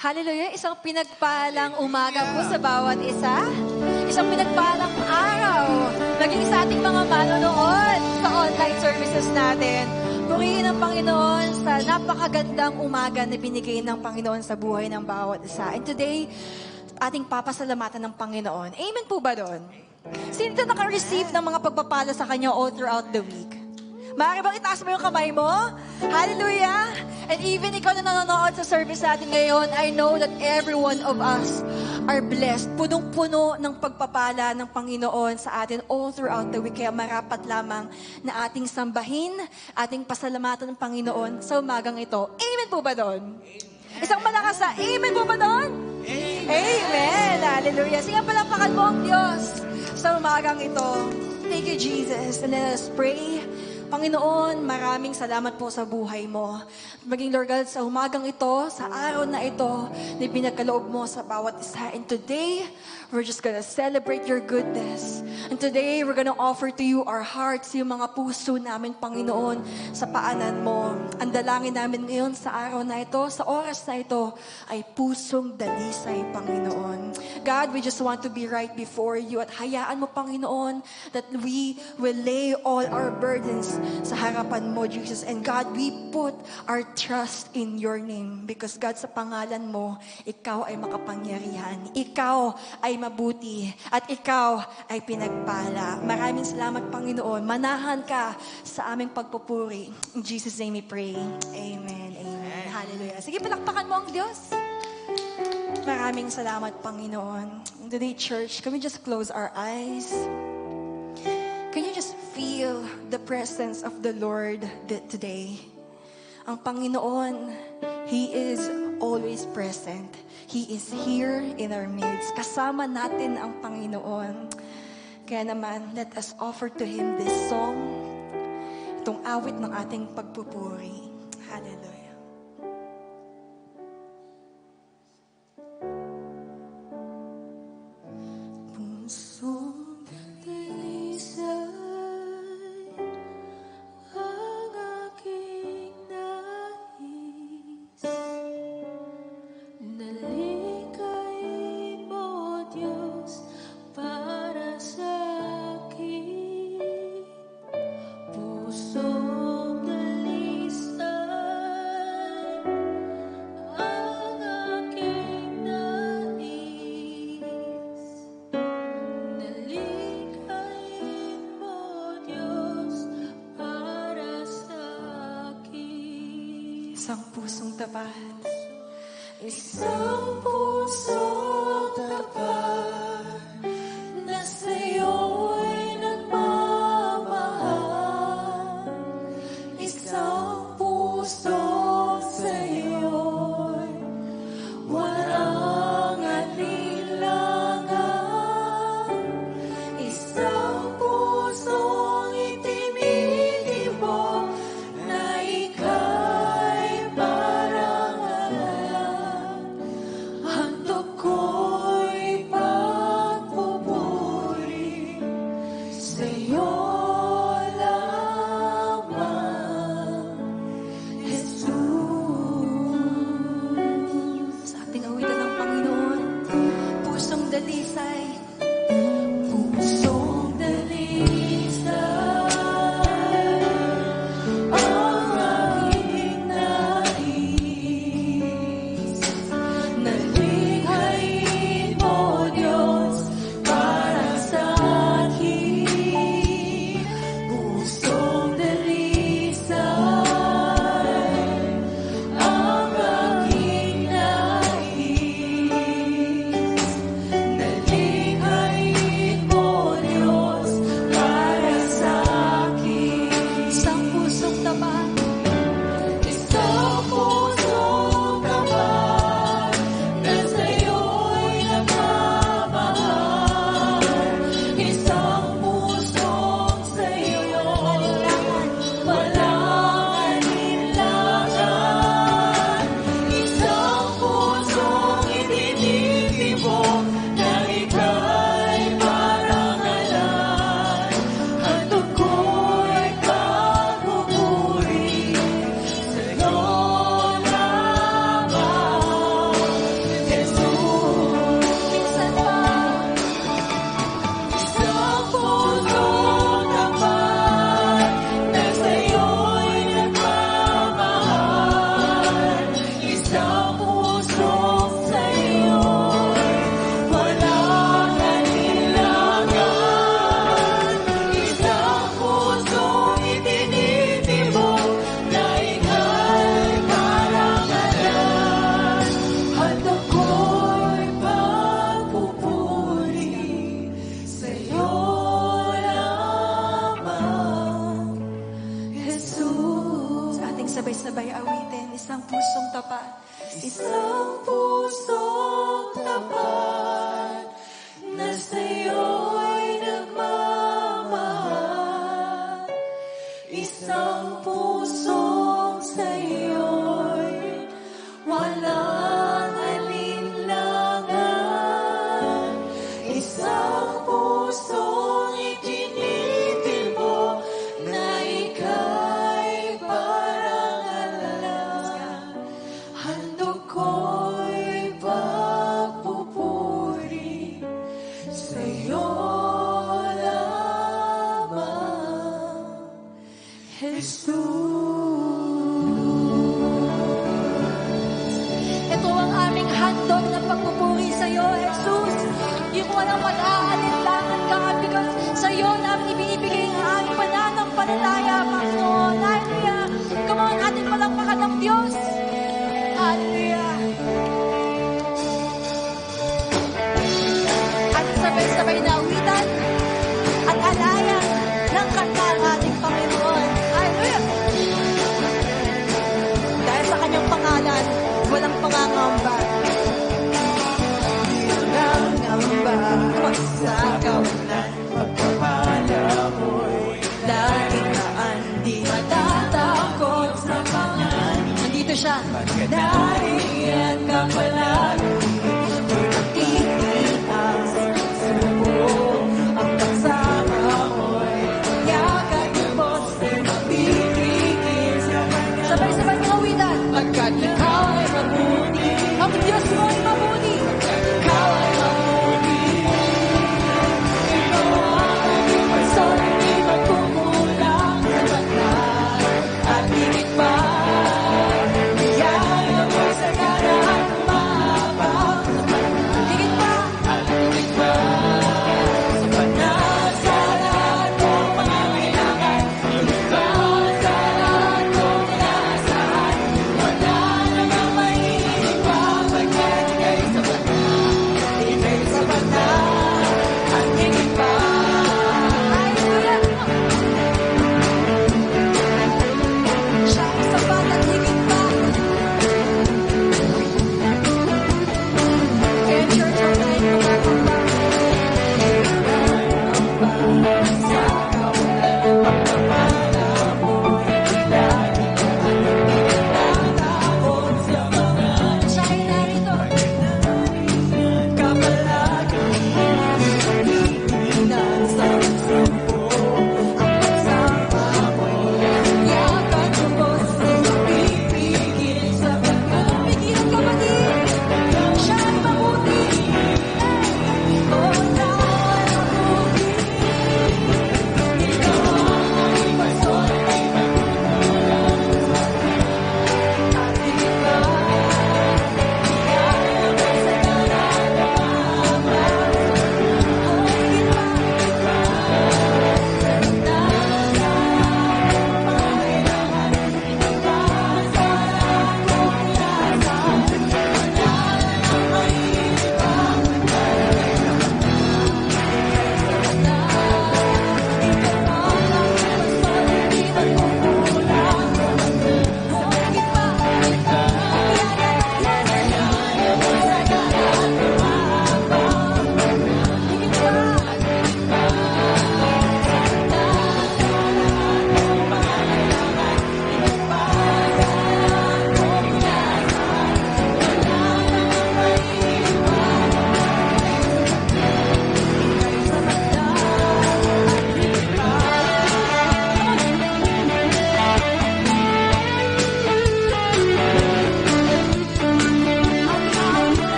Hallelujah! Isang pinagpalang umaga po sa bawat isa. Isang pinagpalang araw. Naging sa ating mga manonood sa online services natin. Purihin ang Panginoon sa napakagandang umaga na binigay ng Panginoon sa buhay ng bawat isa. And today, ating papasalamatan ng Panginoon. Amen po ba doon? Sino ito naka-receive ng mga pagpapala sa Kanya all throughout the week? Maaari bang itaas mo yung kamay mo? Hallelujah! And even ikaw na nanonood sa service natin ngayon, I know that every one of us are blessed. Punong-puno ng pagpapala ng Panginoon sa atin all throughout the week. Kaya marapat lamang na ating sambahin, ating pasalamatan ng Panginoon sa umagang ito. Amen po ba doon? Isang malakas na amen po ba doon? Amen! Amen! Hallelujah! Sige, palapakan mo ang Diyos sa umagang ito. Thank you, Jesus. And let us pray. Panginoon, maraming salamat po sa buhay mo. Maging Lord God, sa umagang ito, sa araw na ito, na pinagkaloob mo sa bawat isa. And today, we're just gonna celebrate your goodness. And today, we're gonna offer to you our hearts, yung mga puso namin, Panginoon, sa paanan mo. Ang dalangin namin ngayon sa araw na ito, sa oras na ito, ay pusong dalisay, Panginoon. God, we just want to be right before you at hayaan mo, Panginoon, that we will lay all our burdens sa harapan mo, Jesus. And God, we put our trust in your name because God, sa pangalan mo, ikaw ay makapangyarihan. Ikaw ay mabuti at ikaw ay pinagpala. Maraming salamat, Panginoon. Manahan ka sa aming pagpupuri. In Jesus' name we pray. Amen. Amen. Hallelujah. Sige, palakpakan mo ang Diyos. Maraming salamat, Panginoon. Today, church, can we just close our eyes? Can you just feel the presence of the Lord today? Ang Panginoon, He is always present. He is here in our midst. Kasama natin ang Panginoon. Kaya naman, let us offer to Him this song, itong awit ng ating pagpupuri. Hallelujah. Isang pusong tapat. Isang pusong tapat na sa'yo'y nagmamahal. Isang pusong sa'yo'y walang alinlangan. Isang pusong itinitibok na ikaw parang alam. Handog ko'y natin, isang pusong tapat. Isang pusong tapat na sa'yo'y nagmamahal. Isang pusong sa'yo'y walang alinlangan. Isang pusong itinitimo na ika'y parang alam. Handog ko'y pagpupuri sa'yo lamang, Jesus. Ito ang aming handog ng pagpupuri sa'yo, Jesus. Yung walang mag-aalinlangan ka, because sa'yo namin ibinibigay ang aming pananampalataya, Panginoon. Hallelujah. Come on, atin palakpakan ng Diyos. Hallelujah. At sabay-sabay na awitan at alayan ng kanta ng ating Panginoon. Hallelujah. Dahil sa kanyang pangalan, walang pangangamba. Sa kawalan, pagpapala mo'y laging naan, di matatakot sa pangan. Nandito siya. Pagkadariyan ka palagi, mo'y nagtitias subo. Ang kasama mo'y yakan mo sa'y mapipigil sa kanya. Sabay-sabay ng awitan. Pagkat ikaw ay mabuti, ang Diyos mo ay mabuti. Ikaw ay mabuti.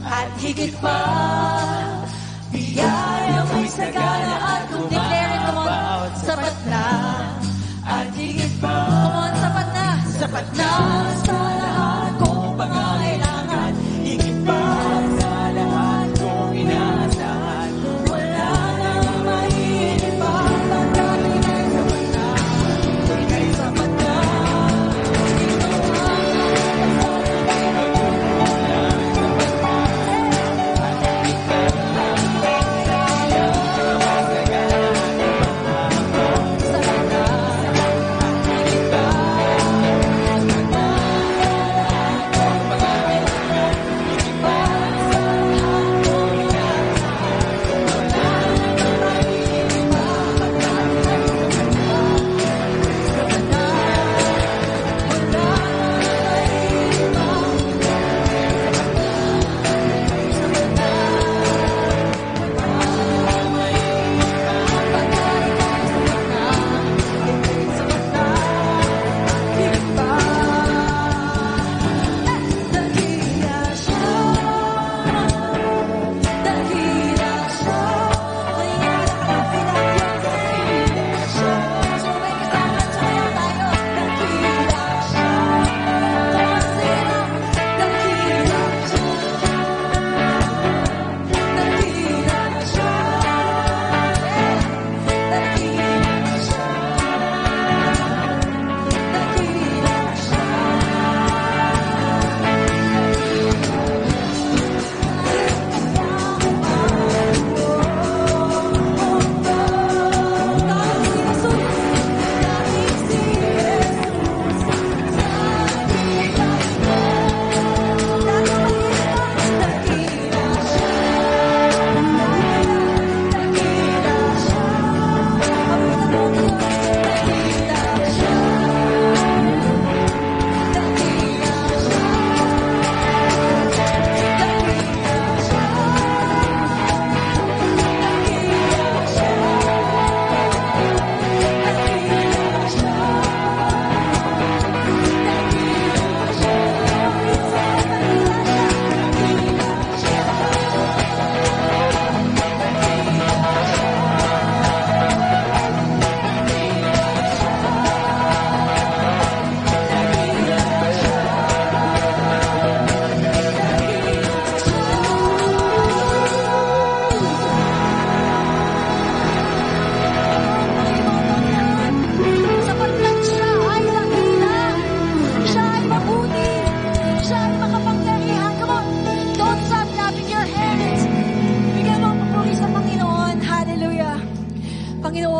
at higit pa. Biyaya mo'y sagana at kung declare it, come on, sapat na. At higit pa, come on, sapat na. Sapat na sa lahat kong pangangailangan. Higit pa sa lahat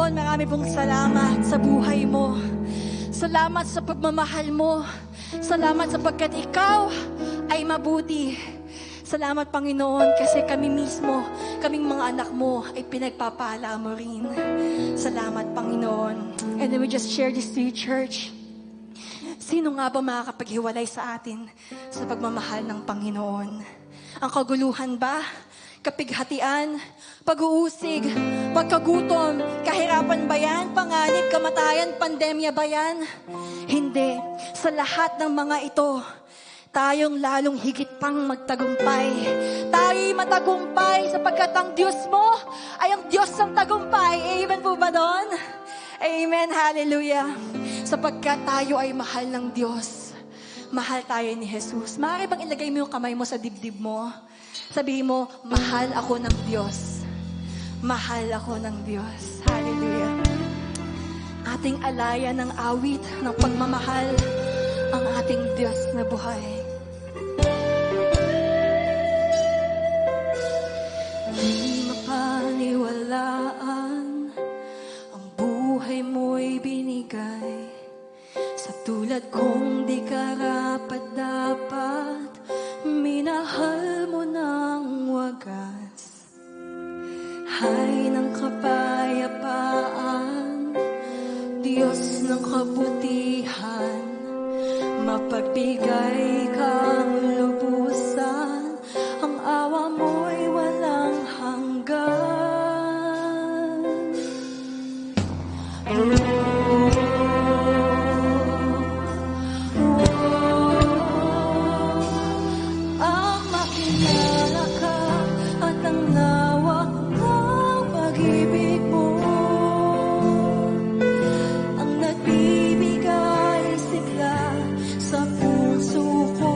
Panginoon, marami pong salamat sa buhay mo. Salamat sa pagmamahal mo. Salamat sapagkat ikaw ay mabuti. Salamat, Panginoon, kasi kami mismo, kaming mga anak mo, ay pinagpapala mo rin. Salamat, Panginoon. And then we just share this to you, church. Sino nga ba makakapaghiwalay sa atin sa pagmamahal ng Panginoon? Ang kaguluhan ba? Kapighatian? Pag-uusig? Pagkagutom? Kahirapan ba yan? Panganib? Kamatayan? Pandemya ba yan? Hindi. Sa lahat ng mga ito, tayong lalong higit pang magtagumpay. Tayo'y matagumpay sapagkat ang Diyos mo ay ang Diyos ng tagumpay. Amen po ba doon? Amen, hallelujah. Sapagkat tayo ay mahal ng Diyos. Mahal tayo ni Jesus. Maaari bang ilagay mo yung kamay mo sa dibdib mo? Sabihin mo, mahal ako ng Diyos. Mahal ako ng Diyos. Hallelujah. Ating alaya ng awit, ng pagmamahal, ang ating Diyos na buhay. Di mapaniwalaan, ang buhay mo'y binigay. Sa tulad kong di karapat-dapat, minahal mo ng wagas. Hay ng kapayapaan, Diyos ng kabutihan, mapagbigay kang lubusan, ang awa mo'y walang hanggan. Ang makilala ka at ang lawak ng pag-ibig mo, ang nagbibigay sigla sa puso ko.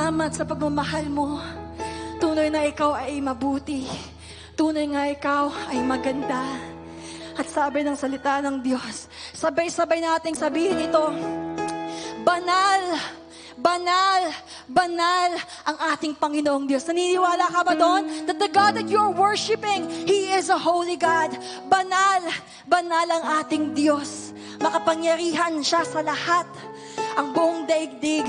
salamat sa pagmamahal mo. Tunay na ikaw ay mabuti. Tunay nga ikaw ay maganda. At sabi ng salita ng Diyos, sabay-sabay nating sabihin ito, banal, banal, banal ang ating Panginoong Diyos. Naniniwala ka ba doon? That the God that you're worshiping, He is a holy God. Banal, banal ang ating Diyos. Makapangyarihan siya sa lahat. Ang buong daigdig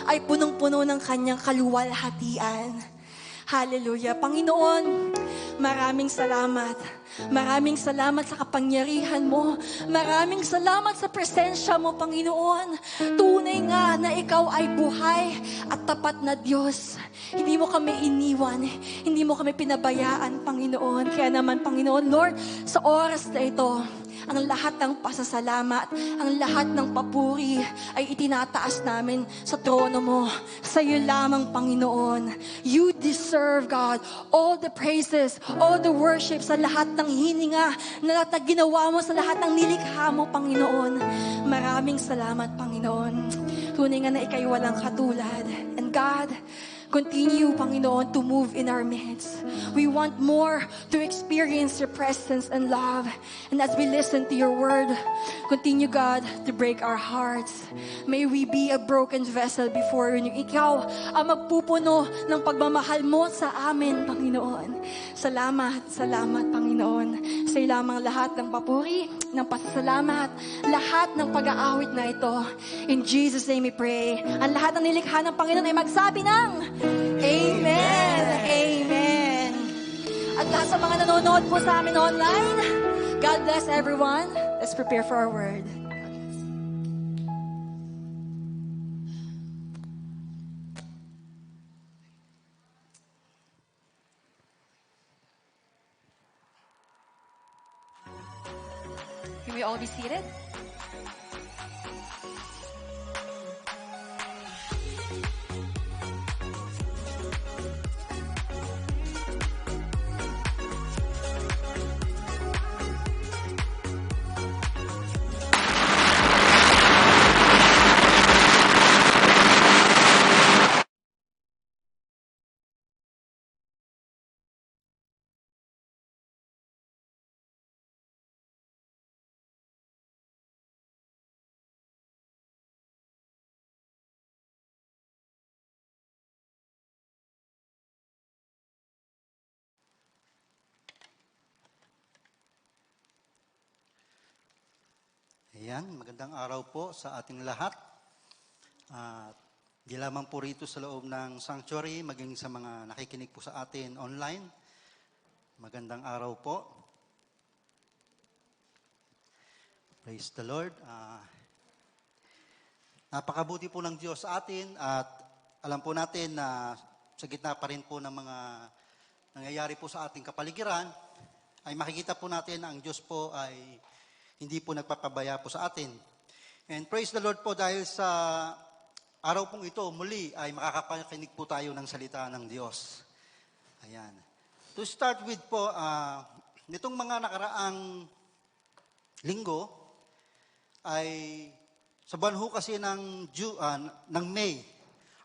ay punong-puno ng kanyang kaluwalhatian. Hallelujah. Panginoon, maraming salamat. Maraming salamat sa kapangyarihan mo. Maraming salamat sa presensya mo, Panginoon. Tunay nga na ikaw ay buhay at tapat na Diyos. Hindi mo kami iniwan. Hindi mo kami pinabayaan, Panginoon. Kaya naman, Panginoon, Lord, sa oras na ito, ang lahat ng pasasalamat, ang lahat ng papuri ay itinataas namin sa trono mo. Sa iyo lamang, Panginoon. You deserve, God, all the praises, all the worship sa lahat ng hininga na ginawa mo sa lahat ng nilikha mo, Panginoon. Maraming salamat, Panginoon. Tunay nga na ika'y walang katulad. And God, continue, Panginoon, to move in our midst. We want more to experience your presence and love. And as we listen to your word, continue, God, to break our hearts. May we be a broken vessel before you. Ikaw ang magpupuno ng pagmamahal mo sa amin, Panginoon. Salamat, salamat, Panginoon. Sa iyo lamang lahat ng papuri, ng pasasalamat, lahat ng pag-aawit na ito. In Jesus' name we pray. Ang lahat ng nilikha ng Panginoon ay magsabi ng Amen! Amen! At lahat sa mga nanonood po sa amin online, God bless everyone. Let's prepare for our word. Can we all be seated? Ayan, magandang araw po sa ating lahat. Di lamang po rito sa loob ng sanctuary, maging sa mga nakikinig po sa atin online. Magandang araw po. Praise the Lord. Napakabuti po ng Diyos sa atin at alam po natin na sa gitna pa rin po ng mga nangyayari po sa ating kapaligiran, ay makikita po natin na ang Diyos po ay hindi po nagpapabaya po sa atin. And praise the Lord po dahil sa araw pong ito, muli ay makakapakinig po tayo ng salita ng Diyos. Ayan. To start with po, nitong mga nakaraang linggo, ay sa buwan ho kasi ng May,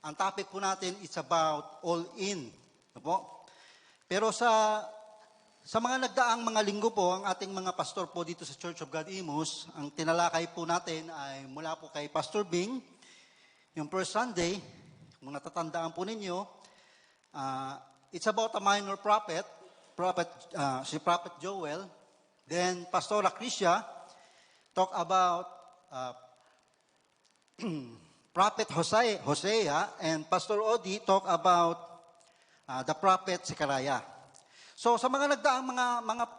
ang topic po natin is about all in. Po? Pero sa mga nagdaang mga linggo po, ang ating mga pastor po dito sa Church of God Imus, ang tinalakay po natin ay mula po kay Pastor Bing, yung first Sunday, kung natatandaan po ninyo, it's about a minor prophet, si Prophet Joel. Then Pastora Krisha talk about Prophet Hosea, and Pastor Odi talk about the Prophet Zechariah. So sa mga nagdaang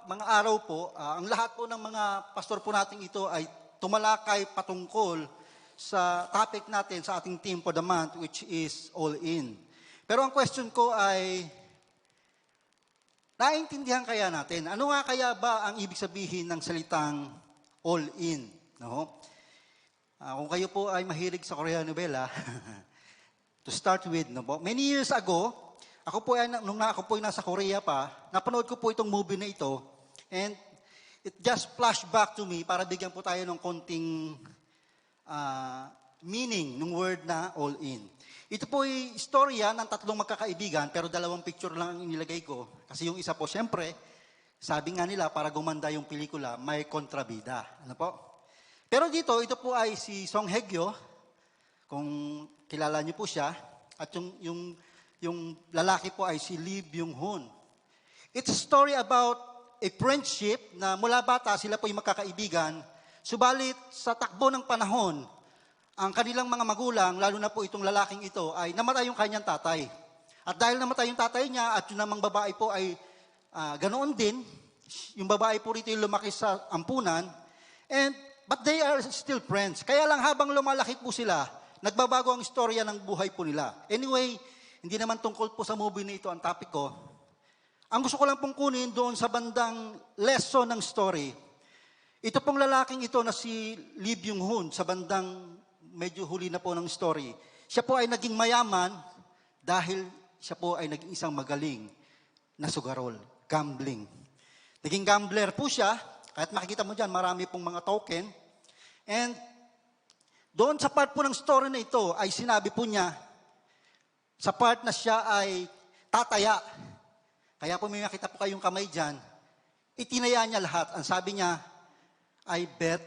mga araw po, ang lahat po ng mga pastor po natin ito ay tumalakay patungkol sa topic natin sa ating theme for the month, which is all in. Pero ang question ko ay, naintindihan kaya natin? Ano nga kaya ba ang ibig sabihin ng salitang all in? No? Kung kayo po ay mahilig sa Korean novela, to start with, no po, many years ago, ako po ay, nung ako po ay nasa Korea pa, napanood ko po itong movie na ito, and it just flashed back to me para bigyan po tayo ng konting meaning ng word na all in. Ito po ay istorya ng tatlong magkakaibigan, pero dalawang picture lang ang inilagay ko. Kasi yung isa po, syempre, sabi nga nila, para gumanda yung pelikula, may kontrabida. Ano po? Pero dito, ito po ay si Song Hye Kyo, kung kilala niyo po siya, at yung lalaki po ay si Lee Byung-hun. It's a story about a friendship na mula bata sila po yung magkakaibigan, subalit sa takbo ng panahon, ang kanilang mga magulang, lalo na po itong lalaking ito, ay namatay yung kanyang tatay. At dahil namatay yung tatay niya at yung namang babae po ay ganoon din, yung babae po rito yung lumaki sa ampunan, but they are still friends. Kaya lang habang lumalaki po sila, nagbabago ang istorya ng buhay po nila. Anyway, hindi naman tungkol po sa movie na ito ang topic ko. Ang gusto ko lang pong kunin doon sa bandang lesson ng story. Ito pong lalaking ito na si Lee Byung-hun sa bandang medyo huli na po ng story. Siya po ay naging mayaman dahil siya po ay naging isang magaling na sugarol, gambling. Naging gambler po siya, kahit makikita mo dyan, marami pong mga token. And doon sa part po ng story na ito ay sinabi po niya, sa part na siya ay tataya. Kaya po may makita po kayong kamay dyan, itinaya niya lahat. Ang sabi niya, I bet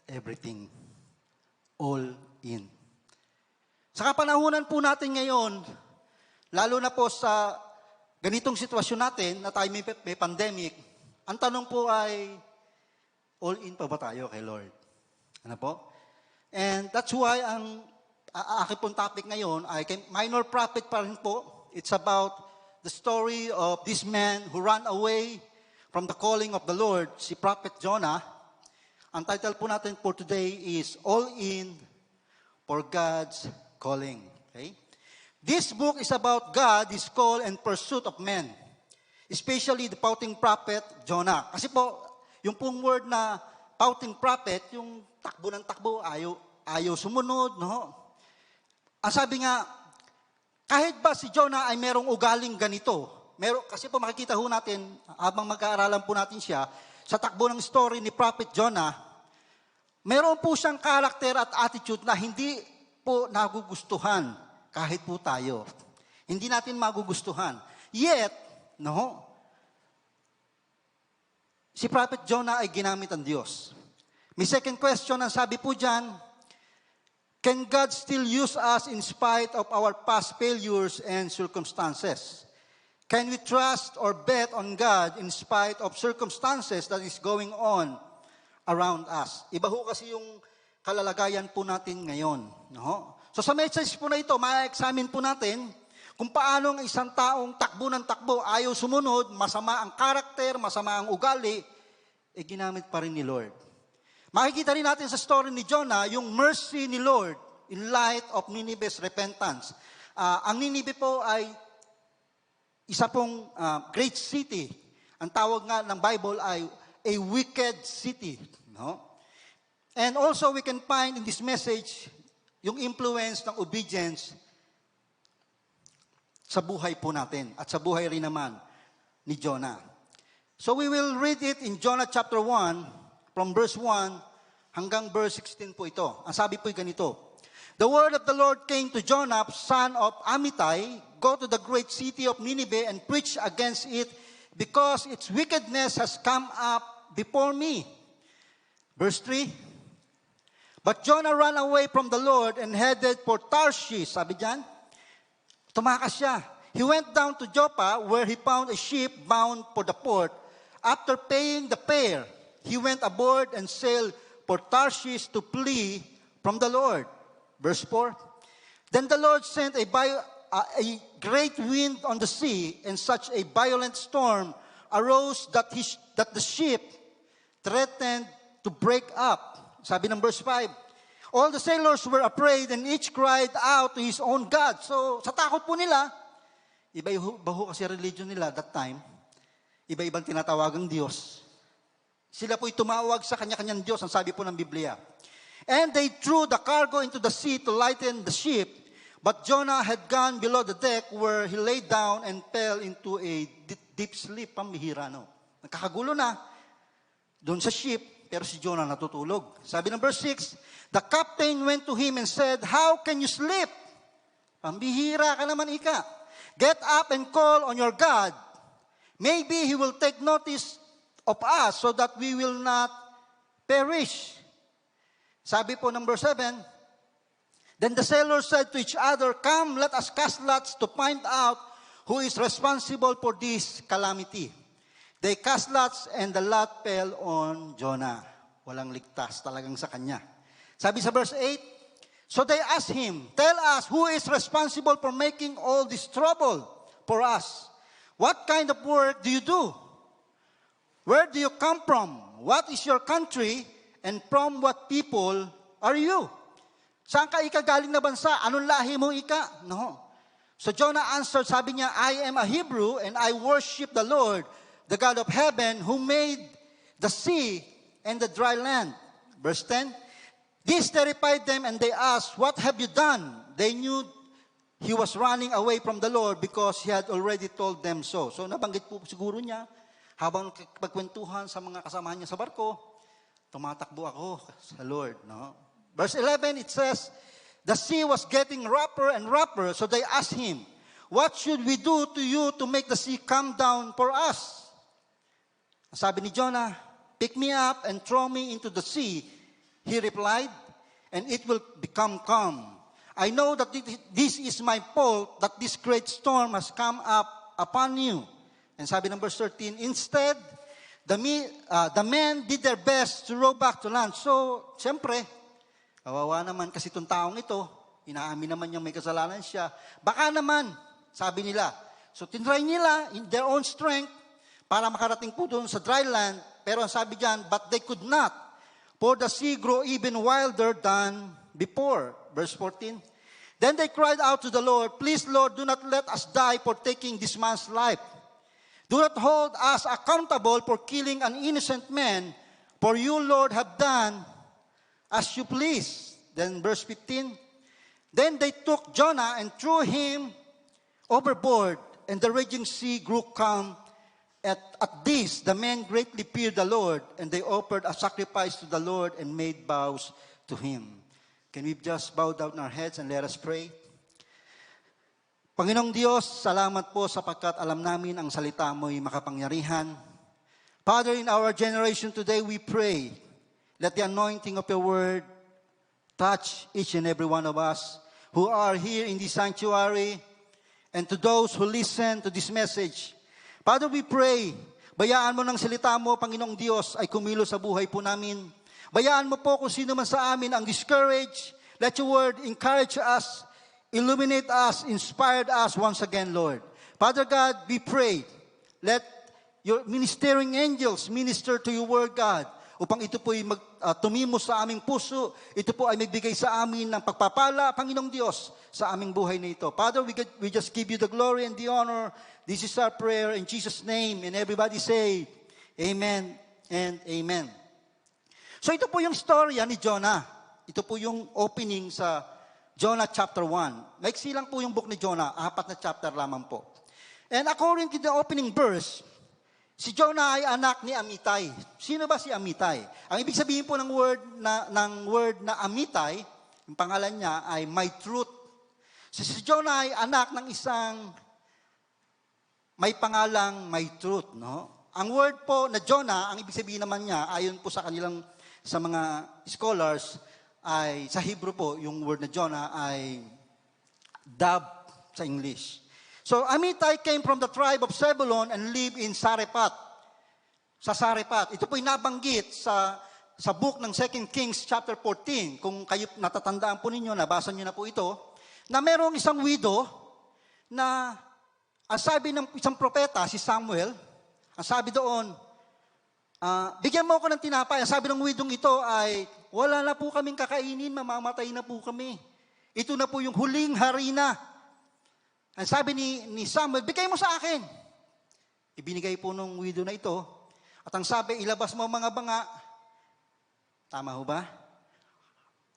everything. All in. Sa kapanahunan po natin ngayon, lalo na po sa ganitong sitwasyon natin na tayo may pandemic, ang tanong po ay, all in pa ba tayo kay Lord? Ano po? And that's why ang aking pong topic ngayon ay minor prophet pa rin po. It's about the story of this man who ran away from the calling of the Lord, si Prophet Jonah. Ang title po natin for today is All In for God's Calling. Okay? This book is about God's call and pursuit of men, especially the pouting prophet Jonah. Kasi po, yung pong word na pouting prophet, yung takbo ng takbo, ayaw sumunod, no? Ang sabi nga, kahit ba si Jonah ay merong ugaling ganito, kasi po makikita ho natin, habang mag-aaralan po natin siya, sa takbo ng story ni Prophet Jonah, meron po siyang karakter at attitude na hindi po nagugustuhan kahit po tayo. Hindi natin magugustuhan. Yet, no, si Prophet Jonah ay ginamit ng Diyos. May second question, ang sabi po dyan, can God still use us in spite of our past failures and circumstances? Can we trust or bet on God in spite of circumstances that is going on around us? Iba ho kasi yung kalalagayan po natin ngayon. No? So sa message po na ito, ma-examine po natin kung paano ang isang taong takbo ng takbo, ayaw sumunod, masama ang karakter, masama ang ugali, ginamit pa rin ni Lord. Makikita rin natin sa story ni Jonah, yung mercy ni Lord in light of Nineveh's repentance. Ang Nineveh po ay isa pong great city. Ang tawag nga ng Bible ay a wicked city. No? And also we can find in this message yung influence ng obedience sa buhay po natin at sa buhay rin naman ni Jonah. So we will read it in Jonah chapter 1, from verse 1 hanggang verse 16 po ito. Ang sabi po ganito, the word of the Lord came to Jonah, son of Amittai, go to the great city of Nineveh and preach against it, because its wickedness has come up before me. Verse 3, but Jonah ran away from the Lord and headed for Tarshish. Sabi dyan, tumakas siya. He went down to Joppa, where he found a ship bound for the port. After paying the fare, he went aboard and sailed for Tarshish to flee from the Lord. Verse 4, then the Lord sent a great wind on the sea, and such a violent storm arose that the ship threatened to break up. Sabi ng verse 5, all the sailors were afraid and each cried out to his own God. So, sa takot po nila, iba ho kasi religion nila that time, iba-ibang tinatawagang Diyos. Sila po'y tumawag sa kanya-kanyang Diyos, ang sabi po ng Biblia. And they threw the cargo into the sea to lighten the ship, but Jonah had gone below the deck, where he lay down and fell into a deep sleep. Pambihira, no? Nagkakagulo na doon sa ship, pero si Jonah natutulog. Sabi ng verse 6, the captain went to him and said, how can you sleep? Pambihira ka naman, ika. Get up and call on your God. Maybe He will take notice of us so that we will not perish. Sabi po ng verse 7, then the sailors said to each other, come, let us cast lots to find out who is responsible for this calamity. They cast lots and the lot fell on Jonah. Walang ligtas talagang sa kanya. Sabi sa verse 8, so they asked him, tell us who is responsible for making all this trouble for us. What kind of work do you do? Where do you come from? What is your country? And from what people are you? Saan ka ika galing na bansa? Anong lahi mo ika? No. So Jonah answered, sabi niya, I am a Hebrew and I worship the Lord, the God of heaven, who made the sea and the dry land. Verse 10, this terrified them and they asked, what have you done? They knew he was running away from the Lord because he had already told them so. So nabanggit po siguro niya, habang pagkwentuhan sa mga kasamahan niya sa barko, tumatakbo ako sa Lord. No? Verse 11, it says, the sea was getting rougher and rougher, so they asked him, what should we do to you to make the sea come down for us? Sabi ni Jonah, pick me up and throw me into the sea. He replied, and it will become calm. I know that this is my fault, that this great storm has come up upon you. And sabi ng verse 13, instead, the men did their best to row back to land. So, siyempre, kawawa naman kasi itong taong ito, inaamin naman niyang may kasalanan siya. Baka naman, sabi nila. So, tinry nila in their own strength para makarating po doon sa dry land. Pero ang sabi diyan, but they could not, for the sea grew even wilder than before. Verse 14, then they cried out to the Lord, please Lord, do not let us die for taking this man's life. Do not hold us accountable for killing an innocent man, for you, Lord, have done as you please. Then verse 15, then they took Jonah and threw him overboard, and the raging sea grew calm. At this, the men greatly feared the Lord, and they offered a sacrifice to the Lord and made vows to Him. Can we just bow down our heads and let us pray? Panginoong Diyos, salamat po sapagkat alam namin ang salita mo'y makapangyarihan. Father, in our generation today, we pray, let the anointing of your word touch each and every one of us who are here in this sanctuary, and to those who listen to this message. Father, we pray, bayaan mo ng salita mo, Panginoong Diyos, ay kumilos sa buhay po namin. Bayaan mo po kung sino man sa amin ang discouraged. Let your word encourage us, illuminate us, inspire us once again, Lord. Father God, we pray, let your ministering angels minister to your word, God, upang ito po ay tumimos sa aming puso, ito po ay magbigay sa amin ng pagpapala, Panginoong Diyos, sa aming buhay na ito. Father, we just give you the glory and the honor. This is our prayer in Jesus' name. And everybody say, Amen and Amen. So ito po yung storya ni Jonah. Ito po yung opening sa Jonah chapter 1. Maiksi lang po yung book ni Jonah, 4 na chapter lamang po. And according to the opening verse, si Jonah ay anak ni Amittai. Sino ba si Amittai? Ang ibig sabihin po ng word na Amittai, yung pangalan niya ay my truth. Si Jonah ay anak ng isang may pangalang my truth, no? Ang word po na Jonah, ang ibig sabihin naman niya, ayon po sa mga scholars, ay sa Hebrew po, yung word na Jonah ay dove sa English. So Amittai came from the tribe of Zebulun and lived in Sarephat. Sa Sarephat. Ito po'y nabanggit sa book ng 2 Kings chapter 14. Kung kayo natatandaan po ninyo, nabasa niyo na po ito, na merong isang widow na ang sabi ng isang propeta, si Samuel, ang sabi doon, bigyan mo ako ng tinapay. Ang sabi ng widong ito ay, wala na po kaming kakainin, mamamatay na po kami. Ito na po yung huling harina. Ang sabi ni Samuel, bigay mo sa akin. Ibinigay po nung widow na ito. At ang sabi, ilabas mo mga banga. Tama ho ba?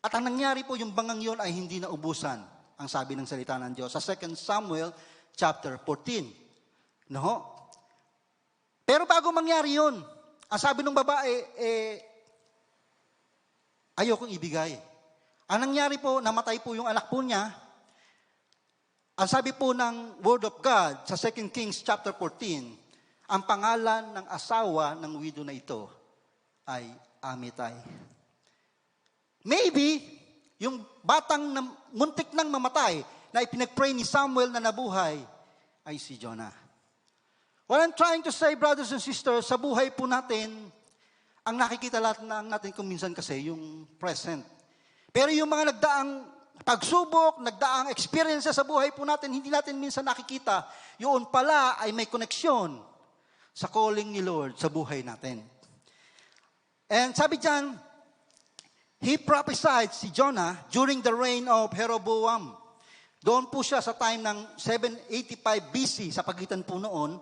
At ang nangyari po, yung bangang yon ay hindi na ubusan. Ang sabi ng salita ng Diyos. Sa 2 Samuel chapter 14. No? Pero bago mangyari yun, ang sabi ng babae, ayokong ibigay. Ang nangyari po, namatay po yung anak po niya. Ang sabi po ng Word of God sa 2 Kings chapter 14, ang pangalan ng asawa ng widow na ito ay Amitay. Maybe, yung batang muntik nang mamatay na ipinag-pray ni Samuel na nabuhay ay si Jonah. What I'm trying to say, brothers and sisters, sa buhay po natin, ang nakikita lang natin kung minsan kasi yung present. Pero yung mga nagdaang pagsubok, nagdaang experiences sa buhay po natin, hindi natin minsan nakikita, yun pala ay may koneksyon sa calling ni Lord sa buhay natin. And sabi diyan, he prophesied si Jonah during the reign of Jeroboam. Doon po siya sa time ng 785 BC, sa pagitan po noon,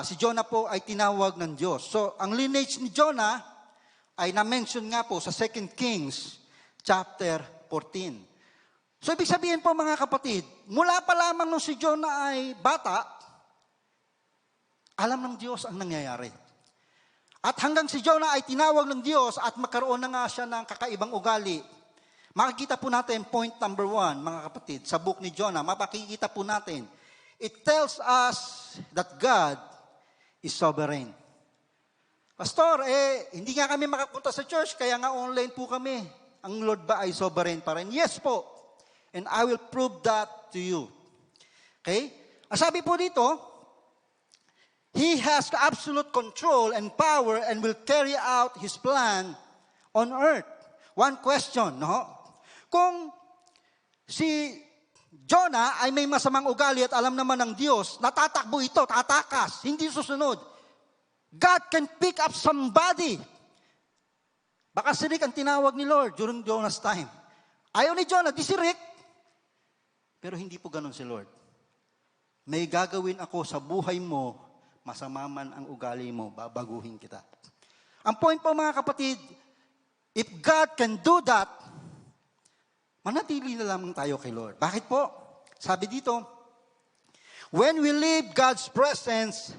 si Jonah po ay tinawag ng Diyos. So, ang lineage ni Jonah ay na-mention nga po sa 2 Kings chapter 14. So, ibig sabihin po mga kapatid, mula pa lamang nung si Jonah ay bata, alam ng Diyos ang nangyayari. At hanggang si Jonah ay tinawag ng Diyos at magkaroon na nga siya ng kakaibang ugali, makikita po natin point number 1, mga kapatid, sa book ni Jonah, mapakikita po natin, it tells us that God is sovereign. Pastor, hindi nga kami makapunta sa church, kaya nga online po kami. Ang Lord ba ay sovereign pa rin? Yes po. And I will prove that to you. Okay? Ang sabi po dito, He has absolute control and power and will carry out His plan on earth. One question, no? Kung si Jonah ay may masamang ugali at alam naman ng Diyos, natatakbo ito, tatakas, hindi susunod. God can pick up somebody. Baka si Rick ang tinawag ni Lord during Jonah's time. Ayaw ni Jonah, di si Rick. Pero hindi po ganun si Lord. May gagawin ako sa buhay mo, masama man ang ugali mo, babaguhin kita. Ang point po mga kapatid, if God can do that, manatili na lamang tayo kay Lord. Bakit po? Sabi dito, when we leave God's presence,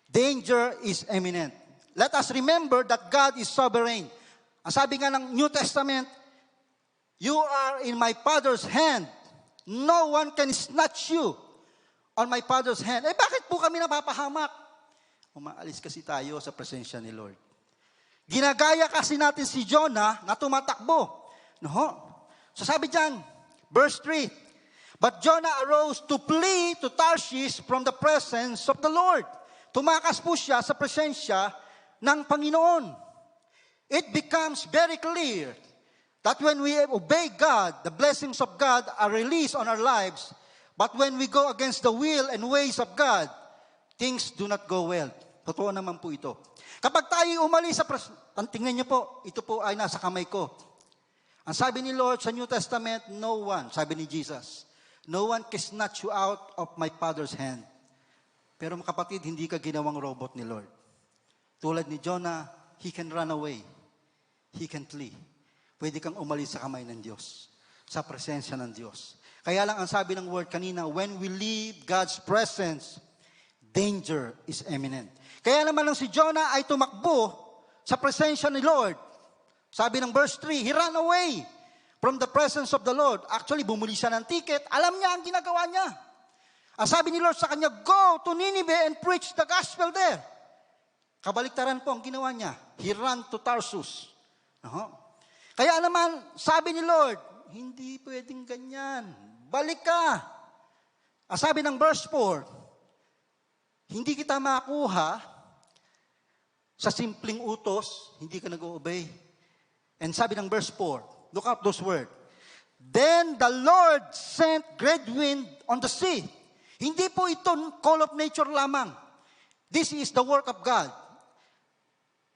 danger is imminent. Let us remember that God is sovereign. Ang sabi nga ng New Testament, you are in my Father's hand. No one can snatch you on my Father's hand. Bakit po kami napapahamak? Umaalis kasi tayo sa presensya ni Lord. Ginagaya kasi natin si Jonah na tumatakbo. No? So sabi dyan, verse 3, but Jonah arose to flee to Tarshish from the presence of the Lord. Tumakas po siya sa presensya ng Panginoon. It becomes very clear that when we obey God, the blessings of God are released on our lives. But when we go against the will and ways of God, things do not go well. Totoo naman po ito. Kapag tayo umalis sa tingnan niyo po, ito po ay nasa kamay ko. Ang sabi ni Lord sa New Testament, no one, sabi ni Jesus, no one can snatch you out of my Father's hand. Pero mga kapatid, hindi ka ginawang robot ni Lord. Tulad ni Jonah, he can run away. He can flee. Pwede kang umalis sa kamay ng Diyos, sa presensya ng Diyos. Kaya lang ang sabi ng word kanina, when we leave God's presence, danger is imminent. Kaya naman nung si Jonah ay tumakbo sa presensya ni Lord, sabi ng verse 3, he ran away from the presence of the Lord. Actually, bumuli siya ng ticket. Alam niya ang ginagawa niya. Ang sabi ni Lord sa kanya, go to Nineveh and preach the gospel there. Kabaliktaran po ang ginawa niya. He ran to Tarsus. Kaya naman, sabi ni Lord, hindi pwedeng ganyan. Balik ka. Ang sabi ng verse 4, hindi kita makuha sa simpleng utos, hindi ka nag-obey. And sabi ng verse 4, look at those words. Then the Lord sent great wind on the sea. Hindi po ito call of nature lamang. This is the work of God.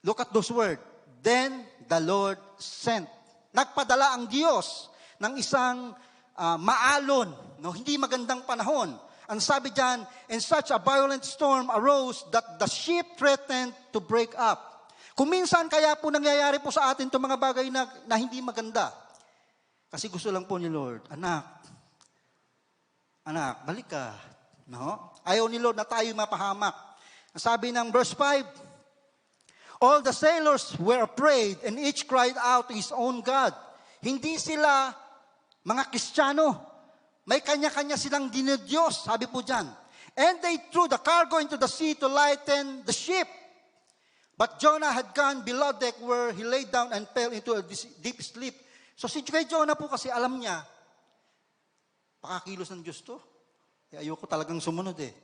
Look at those words. Then the Lord sent. Nagpadala ang Diyos ng isang maalon, hindi magandang panahon. Ang sabi diyan, and such a violent storm arose that the ship threatened to break up. Kung minsan kaya po nangyayari po sa atin itong mga bagay na hindi maganda. Kasi gusto lang po ni Lord, anak, balik ka. No? Ayaw ni Lord na tayo mapahamak. Ang sabi ng verse 5, All the sailors were afraid and each cried out to his own God. Hindi sila mga Kristiyano. May kanya-kanya silang dinidiyos, sabi po dyan. And they threw the cargo into the sea to lighten the ship. But Jonah had gone below deck where he lay down and fell into a deep sleep. So si kay Jonah po kasi alam niya, pakakilos ng Diyos to. Ayoko talagang sumunod eh.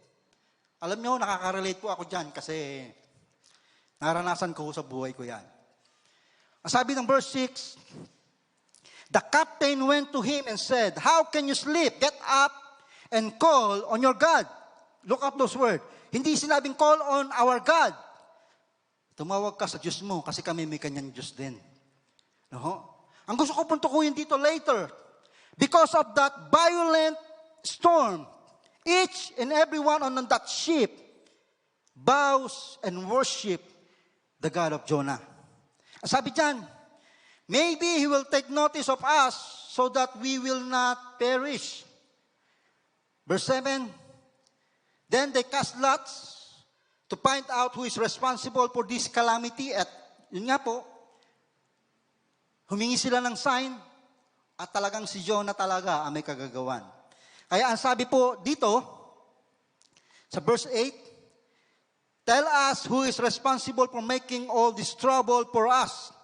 Alam niyo, nakaka-relate po ako dyan kasi naranasan ko sa buhay ko yan. Ang sabi ng verse 6, the captain went to him and said, how can you sleep? Get up and call on your God. Look up those words. Hindi sinabing call on our God. Tumawag ka sa Diyos mo kasi kami may kanyang Diyos din. No? Ang gusto ko puntukuyin dito later, because of that violent storm, each and every one on that ship bows and worship the God of Jonah. Sabi diyan, maybe He will take notice of us so that we will not perish. Verse 7, then they cast lots to find out who is responsible for this calamity. At yun nga po, humingi sila ng sign at talagang si Jonah talaga ang may kagagawan. Kaya ang sabi po dito, sa verse 8, tell us who is responsible for making all this trouble for us.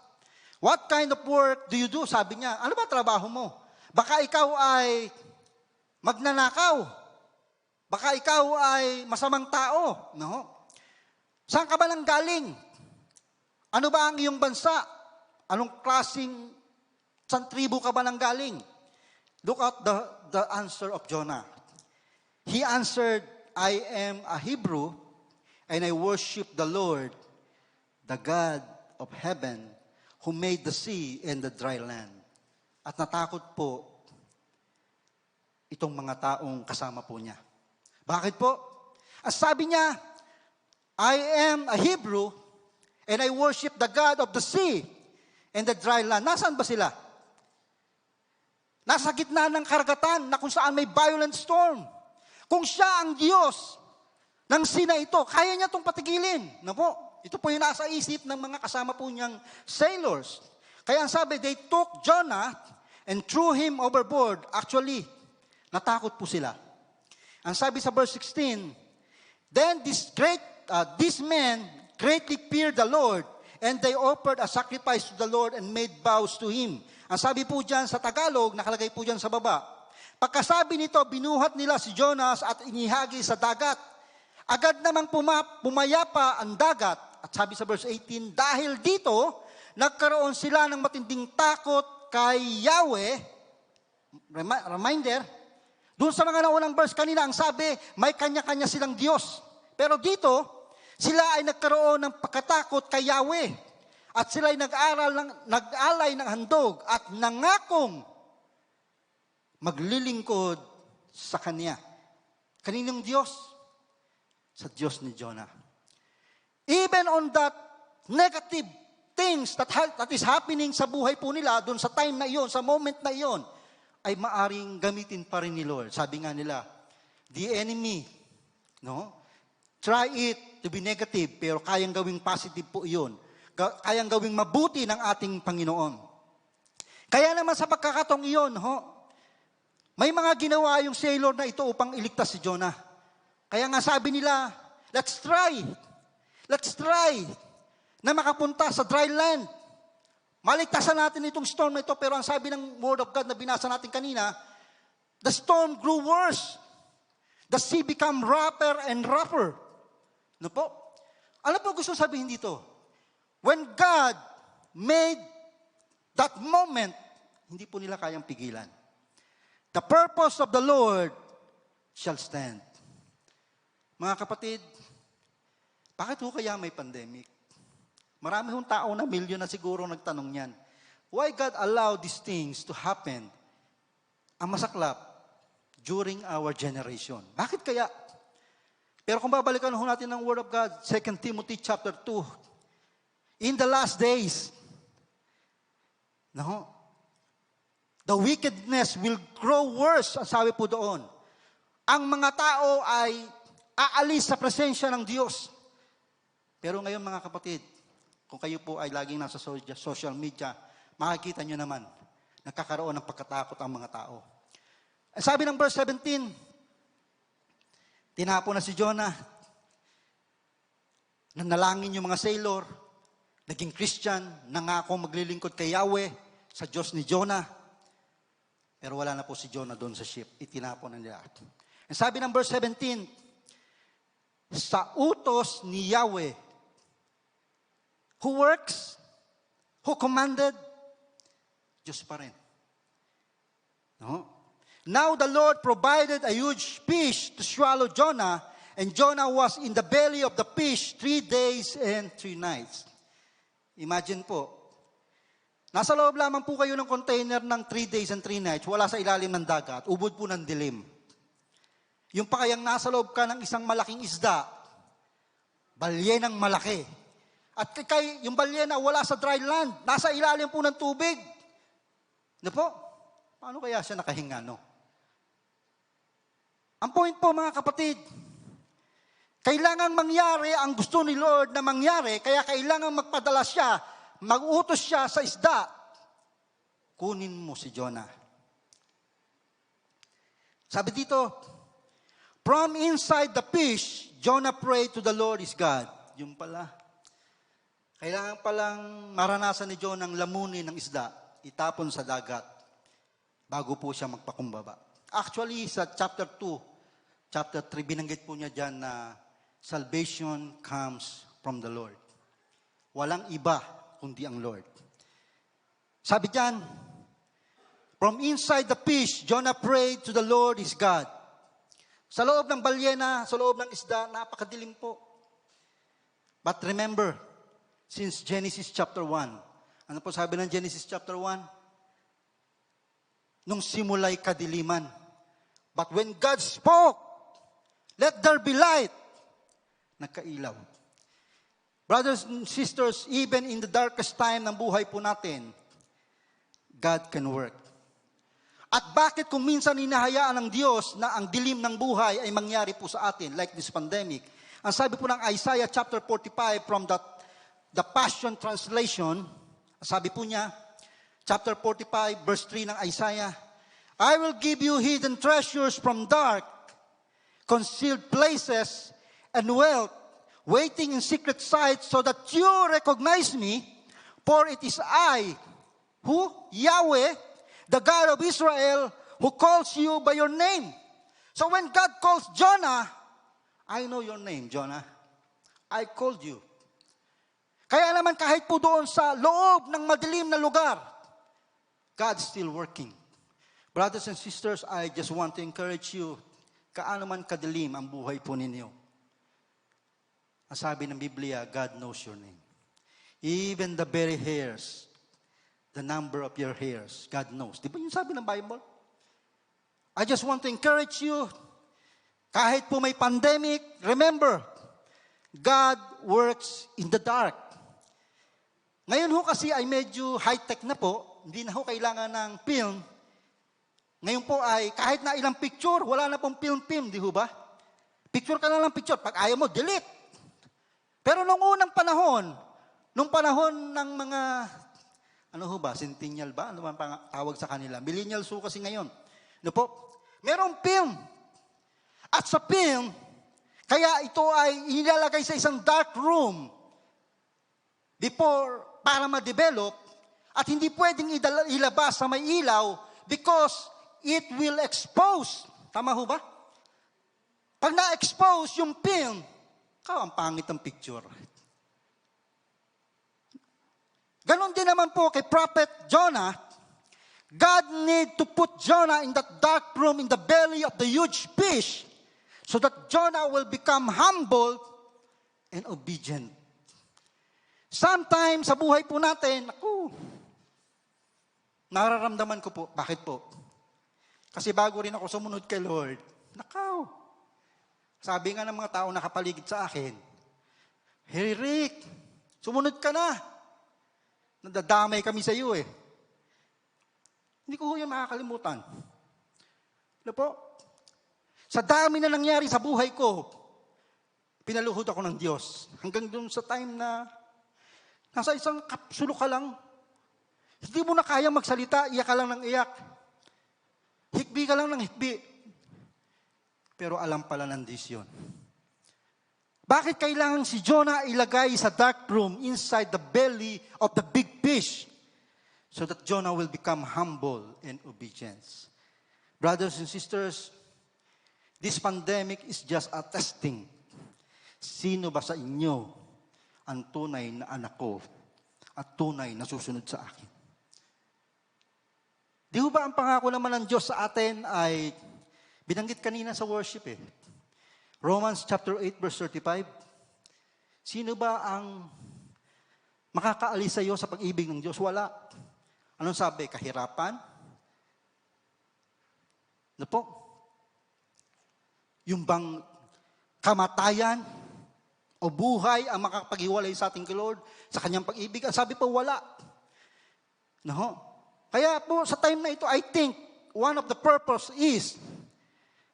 What kind of work do you do? Sabi niya, ano ba trabaho mo? Baka ikaw ay magnanakaw. Baka ikaw ay masamang tao. No? Saan ka ba nang galing? Ano ba ang iyong bansa? Anong klaseng tribo ka ba nang galing? Look at the answer of Jonah. He answered, I am a Hebrew, and I worship the Lord, the God of heaven, who made the sea and the dry land. At natakot po itong mga taong kasama po niya. Bakit po? Ang sabi niya, I am a Hebrew, and I worship the God of the sea and the dry land. Nasaan ba sila? Nasa gitna ng karagatan na kung saan may violent storm. Kung siya ang Diyos ng sea na ito, kaya niya itong patigilin. No po? Ito po yung nasa isip ng mga kasama po niyang sailors. Kaya ang sabi, they took Jonah and threw him overboard. Actually, natakot po sila. Ang sabi sa verse 16, then these men greatly feared the Lord, and they offered a sacrifice to the Lord and made vows to Him. Ang sabi po dyan sa Tagalog, nakalagay po dyan sa baba, pagkasabi nito, binuhat nila si Jonas at inihagi sa dagat. Agad namang pumayapa ang dagat. At sabi sa verse 18, dahil dito, nagkaroon sila ng matinding takot kay Yahweh. Reminder, doon sa mga naunang verse kanina, ang sabi, may kanya-kanya silang Diyos. Pero dito, sila ay nagkaroon ng pagkatakot kay Yahweh. At sila ay nag-alay ng handog at nangakong maglilingkod sa Kanya. Kaninong Diyos? Sa Diyos ni Jonah. Even on that negative things that is happening sa buhay po nila, doon sa time na iyon, sa moment na iyon, ay maaring gamitin pa rin ni Lord. Sabi nga nila, the enemy, no? Try it to be negative, pero kayang gawing positive po iyon. Kayang gawing mabuti ng ating Panginoon. Kaya naman sa pagkakataong iyon, may mga ginawa yung sailor na ito upang iligtas si Jonah. Kaya nga sabi nila, let's try na makapunta sa dry land. Maligtasan natin itong storm na ito, pero ang sabi ng Word of God na binasa natin kanina, the storm grew worse. The sea became rougher and rougher. Ano po? Ano po gusto sabihin dito? When God made that moment, hindi po nila kayang pigilan. The purpose of the Lord shall stand. Mga kapatid, bakit ho kaya may pandemic? Marami hong tao na milyon na siguro nagtanong yan. Why God allowed these things to happen? Ang masaklap, during our generation. Bakit kaya? Pero kung babalikan ho natin ng Word of God, 2 Timothy chapter 2, in the last days, the wickedness will grow worse, ang sabi po doon. Ang mga tao ay aalis sa presensya ng Diyos. Pero ngayon mga kapatid, kung kayo po ay laging nasa social media, makikita nyo naman, nagkakaroon ng pagkatakot ang mga tao. Sabi ng verse 17, tinapon na si Jonah, nanalangin yung mga sailor, naging Christian, nangako maglilingkod kay Yahweh, sa Diyos ni Jonah. Pero wala na po si Jonah doon sa ship. Itinapon na nila. And sabi ng verse 17, sa utos ni Yahweh, who works, who commanded, Diyos pa rin. No? Now the Lord provided a huge fish to swallow Jonah, and Jonah was in the belly of the fish 3 days and 3 nights. Imagine po, nasa loob lamang po kayo ng container ng 3 days and 3 nights, wala sa ilalim ng dagat, ubod po ng dilim. Yung pa kayang nasa loob ka ng isang malaking isda, balyenang malaki. At yung balyena wala sa dry land, nasa ilalim po ng tubig. Ano po? Paano kaya siya nakahinga, no? Ang point po mga kapatid, kailangang mangyari ang gusto ni Lord na mangyari, kaya kailangang magpadala siya, mag-utos siya sa isda. Kunin mo si Jonah. Sabi dito, from inside the fish, Jonah prayed to the Lord his God. Yung pala. Kailangan palang maranasan ni Jonah ang lamunin ng isda, itapon sa dagat, bago po siya magpakumbaba. Actually, sa chapter 2, chapter 3, binanggit po niya dyan na salvation comes from the Lord. Walang iba kundi ang Lord. Sabi dyan, from inside the fish, Jonah prayed to the Lord his God. Sa loob ng balyena, sa loob ng isda, napakadilim po. But remember, since Genesis chapter 1, ano po sabi ng Genesis chapter 1? Nung simula'y kadiliman. But when God spoke, let there be light, nagkailaw. Brothers and sisters, even in the darkest time ng buhay po natin, God can work. At bakit kung minsan hinahayaan ng Diyos na ang dilim ng buhay ay mangyari po sa atin, like this pandemic? Ang sabi po ng Isaiah chapter 45 from the Passion Translation, sabi po niya, chapter 45 verse 3 ng Isaiah, I will give you hidden treasures from dark, concealed places, and wealth, waiting in secret sites so that you recognize me, for it is I, who? Yahweh, the God of Israel, who calls you by your name. So when God calls Jonah, I know your name, Jonah. I called you. Kaya naman kahit po doon sa loob ng madilim na lugar, God's still working. Brothers and sisters, I just want to encourage you, kaano man kadilim ang buhay po ninyo. Ang sabi ng Biblia, God knows your name. Even the very hairs, the number of your hairs, God knows. Di ba yung sabi ng Bible? I just want to encourage you, kahit po may pandemic, remember, God works in the dark. Ngayon ho kasi ay medyo high-tech na po, hindi na ho kailangan ng film. Ngayon po ay kahit na ilang picture, wala na pong film, di ho ba? Picture ka na lang picture, pag ayaw mo, delete. Pero nung unang panahon, nung panahon ng mga, ano ho ba, centennial ba? Ano ba ang tawag sa kanila? Millennials ho kasi ngayon. Ano po? Merong film. At sa film, kaya ito ay inilalagay sa isang dark room para ma-develop at hindi pwedeng ilabas sa may ilaw because it will expose. Tama ho ba? Pag na-expose yung film, ang pangit ang picture. Ganon din naman po kay Prophet Jonah. God need to put Jonah in that dark room in the belly of the huge fish so that Jonah will become humble and obedient. Sometimes sa buhay po natin, nararamdaman ko po, bakit po? Kasi bago rin ako sumunod kay Lord, sabi nga ng mga tao nakapaligid sa akin, Hey Rick, sumunod ka na. Nadadamay kami sa iyo eh. Hindi ko yan makakalimutan. Ano po? Sa dami na nangyari sa buhay ko, pinaluhod ako ng Diyos. Hanggang dun sa time na Nasa isang kapsulo ka lang. Hindi mo na kayang magsalita, iyak ka lang ng iyak. Hikbi ka lang ng hikbi. Pero alam pala ng Diyos yun. Bakit kailangan si Jonah ilagay sa dark room inside the belly of the big fish? So that Jonah will become humble and obedient. Brothers and sisters, this pandemic is just a testing. Sino ba sa inyo ang tunay na anak ko at tunay na susunod sa akin? Di ba ang pangako naman ng Diyos sa atin ay binanggit kanina sa worship Romans chapter 8 verse 35. Sino ba ang makakaalis sa iyo sa pag-ibig ng Diyos? Wala. Anong sabi? Kahirapan? Ano po? Yung bang kamatayan o buhay ang makakapaghiwalay sa ating Lord sa kanyang pag-ibig? Ang sabi po, wala. No? Kaya po, sa time na ito, I think, one of the purpose is,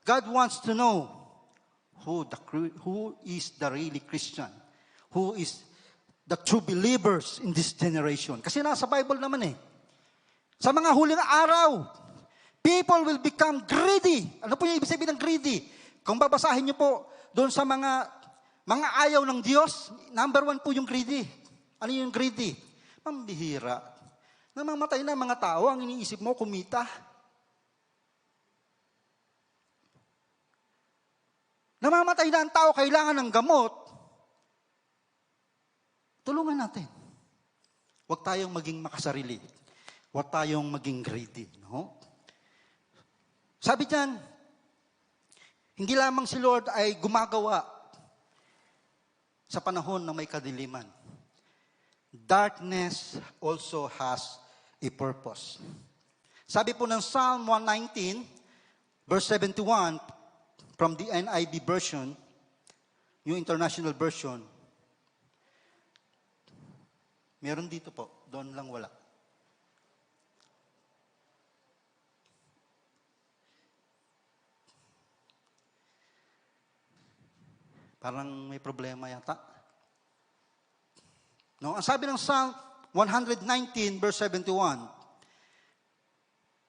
God wants to know who is the really Christian, who is the true believers in this generation. Kasi nasa Bible naman Sa mga huling araw, people will become greedy. Ano po yung ibig sabihin ng greedy? Kung babasahin niyo po doon sa mga ayaw ng Diyos, number 1 po yung greedy. Ano yung greedy? Pambihira. Namamatay na mga tao, ang iniisip mo, kumita. Namamatay na ang tao, kailangan ng gamot. Tulungan natin. Huwag tayong maging makasarili. Huwag tayong maging greedy. No? Sabi diyan, hindi lamang si Lord ay gumagawa sa panahon na may kadiliman. Darkness also has a purpose. Sabi po ng Psalm 119, verse 71, from the NIV version, New International Version, meron dito po, doon lang wala. Parang may problema yata. No, ang sabi ng Psalm 119 verse 71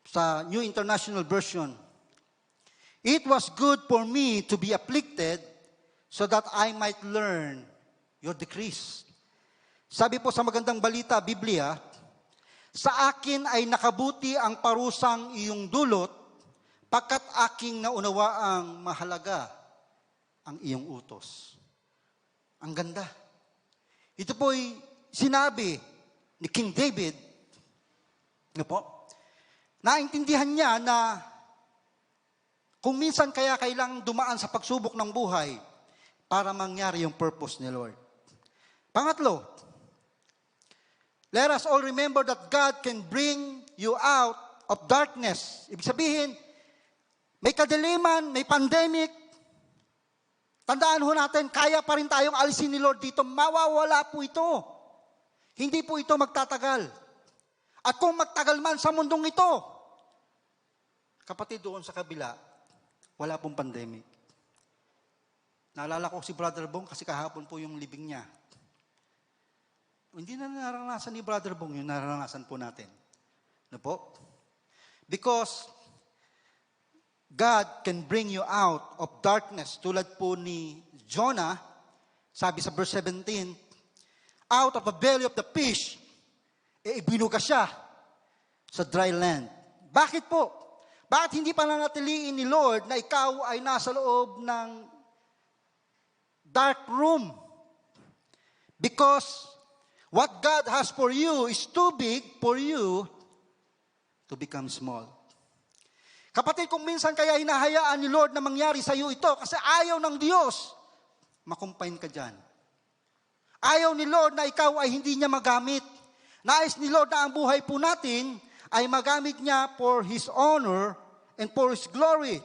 sa New International Version, "It was good for me to be afflicted so that I might learn your decrees." Sabi po sa Magandang Balita, Biblia, "Sa akin ay nakabuti ang parusang iyong dulot, pagkat aking naunawaang mahalaga ang iyong utos." Ang ganda. Ito po'y sinabi ni King David, naintindihan niya na kung minsan kaya kailangang dumaan sa pagsubok ng buhay para mangyari yung purpose ni Lord. Pangatlo, let us all remember that God can bring you out of darkness. Ibig sabihin, may kadiliman, may pandemic, tandaan ho natin, kaya pa rin tayong alisin ni Lord dito. Mawawala po ito. Hindi po ito magtatagal. At kung magtagal man sa mundong ito, kapatid, doon sa kabila, wala pong pandemic. Naalala ko si Brother Bong kasi kahapon po yung libing niya. Hindi na naranasan ni Brother Bong yung naranasan po natin. Ano po? Because God can bring you out of darkness. Tulad po ni Jonah, sabi sa verse 17, out of the belly of the fish, ibinuga siya sa dry land. Bakit po? Bakit hindi pananatiliin ni Lord na ikaw ay nasa loob ng dark room? Because what God has for you is too big for you to become small. Kapatid, kung minsan kaya hinahayaan ni Lord na mangyari sa iyo ito kasi ayaw ng Diyos, makumpain ka dyan. Ayaw ni Lord na ikaw ay hindi niya magamit. Nais ni Lord na ang buhay po natin ay magamit niya for His honor and for His glory.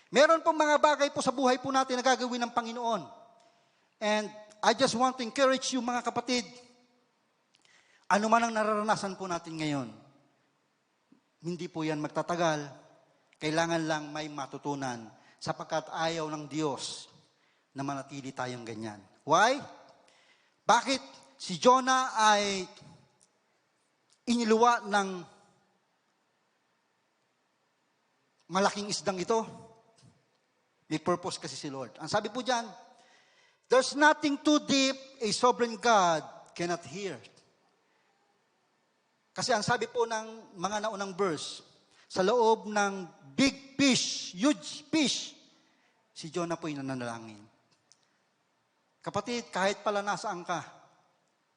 Meron pong mga bagay po sa buhay po natin na gagawin ng Panginoon. And I just want to encourage you mga kapatid, ano man ang nararanasan po natin ngayon, hindi po yan magtatagal. Kailangan lang may matutunan sapagkat ayaw ng Diyos na manatili tayong ganyan. Why? Bakit si Jonah ay iniluwa ng malaking isdang ito, may purpose kasi si Lord. Ang sabi po dyan, there's nothing too deep a sovereign God cannot hear. Kasi ang sabi po ng mga naunang verse, sa loob ng big fish, huge fish, si Jonah po ay nananalangin. Kapatid, kahit pala nasaan ka,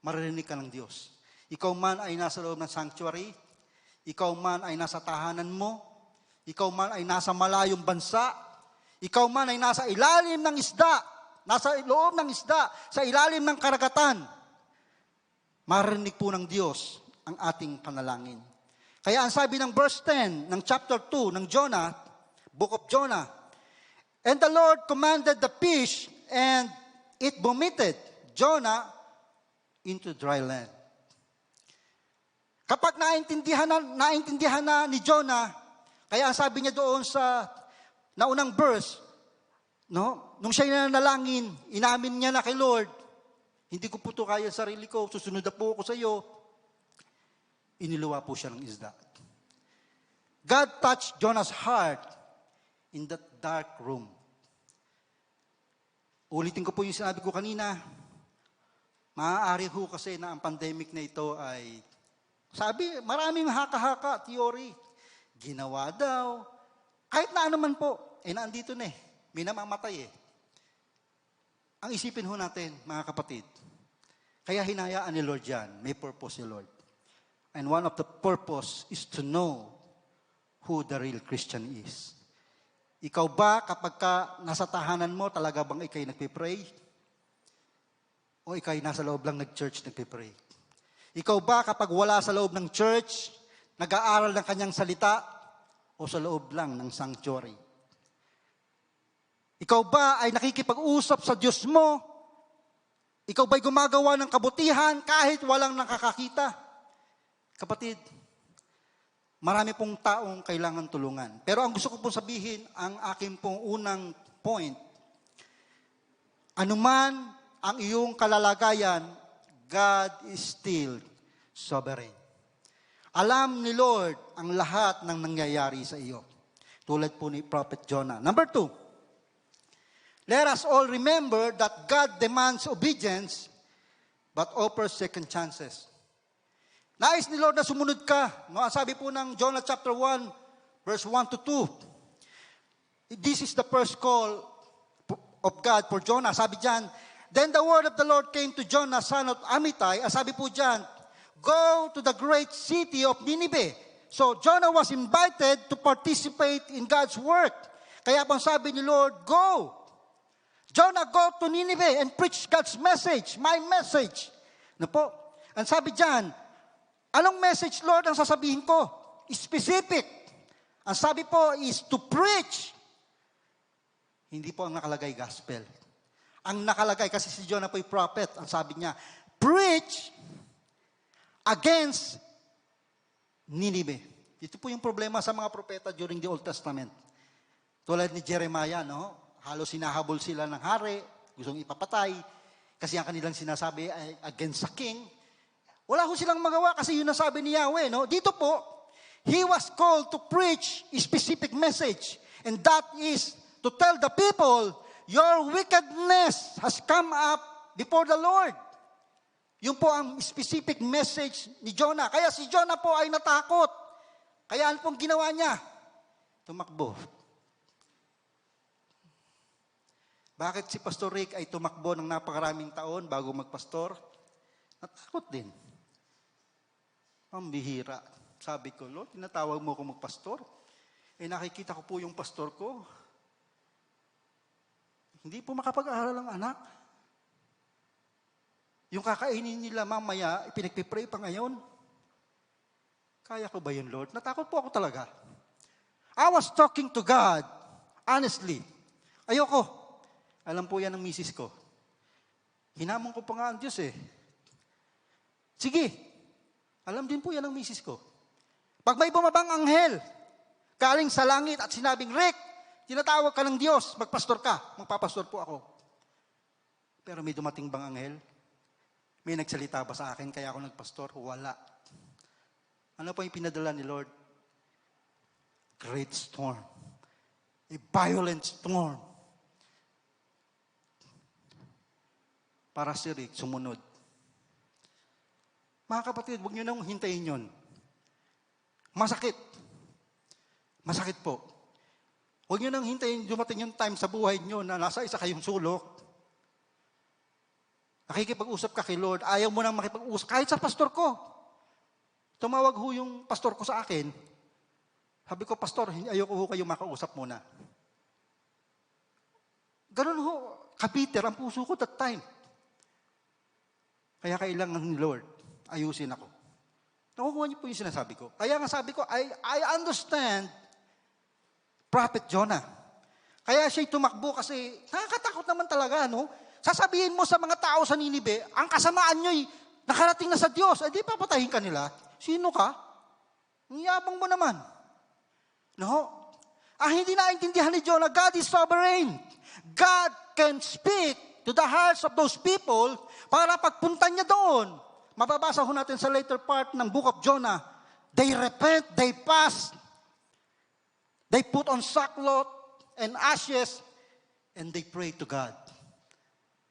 maririnig ka ng Diyos. Ikaw man ay nasa loob ng sanctuary, ikaw man ay nasa tahanan mo, ikaw man ay nasa malayong bansa, ikaw man ay nasa ilalim ng isda, nasa loob ng isda, sa ilalim ng karagatan, maririnig po ng Diyos ang ating panalangin. Kaya ang sabi ng verse 10 ng chapter 2 ng Jonah, Book of Jonah, and the Lord commanded the fish, and it vomited Jonah into dry land. Kapag naintindihan na ni Jonah, kaya ang sabi niya doon sa naunang verse, no, nung siya nanalangin, inamin niya na kay Lord, hindi ko po ito kaya sa sarili ko, susunod na po ako sa iyo. Iniluwa po siya ng isda. God touched Jonah's heart in that dark room. Ulitin ko po yung sinabi ko kanina, maaari ho kasi na ang pandemic na ito ay, sabi, maraming haka-haka, theory. Ginawa daw. Kahit na ano man po, naandito na may namamatay Ang isipin ho natin, mga kapatid, kaya hinayaan ni Lord yan, may purpose si Lord. And one of the purpose is to know who the real Christian is. Ikaw ba, kapag ka nasa tahanan mo, talaga bang ikay nagpipray? O ikay nasa loob lang nag-church nagpipray? Ikaw ba, kapag wala sa loob ng church, nag-aaral ng kanyang salita, o sa loob lang ng sanctuary? Ikaw ba ay nakikipag-usap sa Diyos mo? Ikaw ba'y gumagawa ng kabutihan kahit walang nakakakita? Kapatid, marami pong taong kailangan tulungan. Pero ang gusto ko pong sabihin, ang aking pong unang point, anuman ang iyong kalalagayan, God is still sovereign. Alam ni Lord ang lahat ng nangyayari sa iyo. Tulad po ni Prophet Jonah. Number 2, let us all remember that God demands obedience but offers second chances. Nais ni Lord na sumunod ka. No? Ang sabi po ng Jonah chapter 1, verse 1 to 2. This is the first call of God for Jonah. Sabi dyan, then the word of the Lord came to Jonah, son of Amittai. Ang sabi po dyan, go to the great city of Nineveh. So Jonah was invited to participate in God's work. Kaya pang sabi ni Lord, go. Jonah, go to Nineveh and preach God's message, my message. Ano po? Ang sabi dyan, anong message, Lord, ang sasabihin ko? Specific. Ang sabi po is to preach. Hindi po ang nakalagay gospel. Ang nakalagay, kasi si Jonah po ay prophet, ang sabi niya, preach against Nineveh. Ito po yung problema sa mga propeta during the Old Testament. Tulad ni Jeremiah, no? Halos sinahabol sila ng hari, gustong ipapatay, kasi ang kanilang sinasabi ay against sa king. Wala ho silang magawa kasi yun ang sabi ni Yahweh. No? Dito po, he was called to preach a specific message. And that is to tell the people, your wickedness has come up before the Lord. Yun po ang specific message ni Jonah. Kaya si Jonah po ay natakot. Kaya ano pong ginawa niya? Tumakbo. Bakit si Pastor Rick ay tumakbo ng napakaraming taon bago magpastor? Natakot din. Pambihira. Sabi ko, Lord, tinatawag mo ko magpastor. Nakikita ko po yung pastor ko. Hindi po makapag-aral ang anak. Yung kakainin nila mamaya, pinagpipray pa ngayon. Kaya ko ba yun, Lord? Natakot po ako talaga. I was talking to God, honestly. Ayoko. Alam po yan ng misis ko. Hinamon ko pa nga ang Diyos Sige. Alam din po yan ng misis ko. Pag may bumabang anghel, galing sa langit at sinabing, Rick, tinatawag ka ng Diyos, magpastor ka. Magpapastor po ako. Pero may dumating bang anghel? May nagsalita ba sa akin kaya ako nagpastor? Wala. Ano po yung pinadala ni Lord? Great storm. A violent storm. Para si Rick sumunod. Mga kapatid, huwag niyo nang hintayin yun. Masakit. Masakit po. Huwag niyo nang hintayin dumating yung time sa buhay niyo na nasa isa kayong sulok. Nakikipag-usap ka kay Lord, ayaw mo nang makipag-usap. Kahit sa pastor ko. Tumawag ho yung pastor ko sa akin. Sabi ko, Pastor, ayoko ho kayo makausap muna. Ganun ho, kabiter ang puso ko that time. Kaya kailangan ni Lord, ayusin ako. Nakukuha niyo po yung sinasabi ko. Kaya nga sabi ko, I understand Prophet Jonah. Kaya siya'y tumakbo kasi nakakatakot naman talaga, no? Sasabihin mo sa mga tao sa Ninibe, ang kasamaan nyo'y nakarating na sa Diyos. Eh di papatahin ka nila. Sino ka? Ang yabang mo naman. No? Ang hindi naintindihan ni Jonah, God is sovereign. God can speak to the hearts of those people para pagpunta niya doon. Mababasa ho natin sa later part ng book of Jonah. They repent, they fast, they put on sackcloth and ashes, and they pray to God.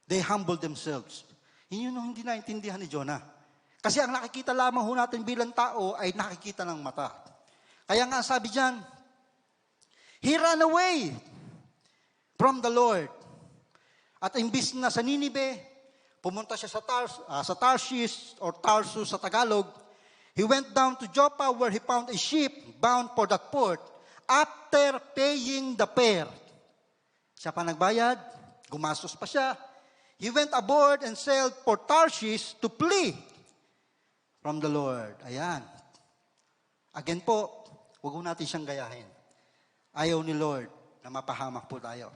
They humble themselves. Yun yung hindi naintindihan ni Jonah. Kasi ang nakikita lamang ho natin bilang tao ay nakikita ng mata. Kaya nga sabi diyan, he ran away from the Lord. At imbis na sa Ninibe, pumunta siya sa Tarshish or Tarsus sa Tagalog. He went down to Joppa where he found a ship bound for that port after paying the fare. Siya pa nagbayad, gumastos pa siya. He went aboard and sailed for Tarshish to flee from the Lord. Ayan. Again po, huwag natin siyang gayahin. Ayaw ni Lord na mapahamak po tayo.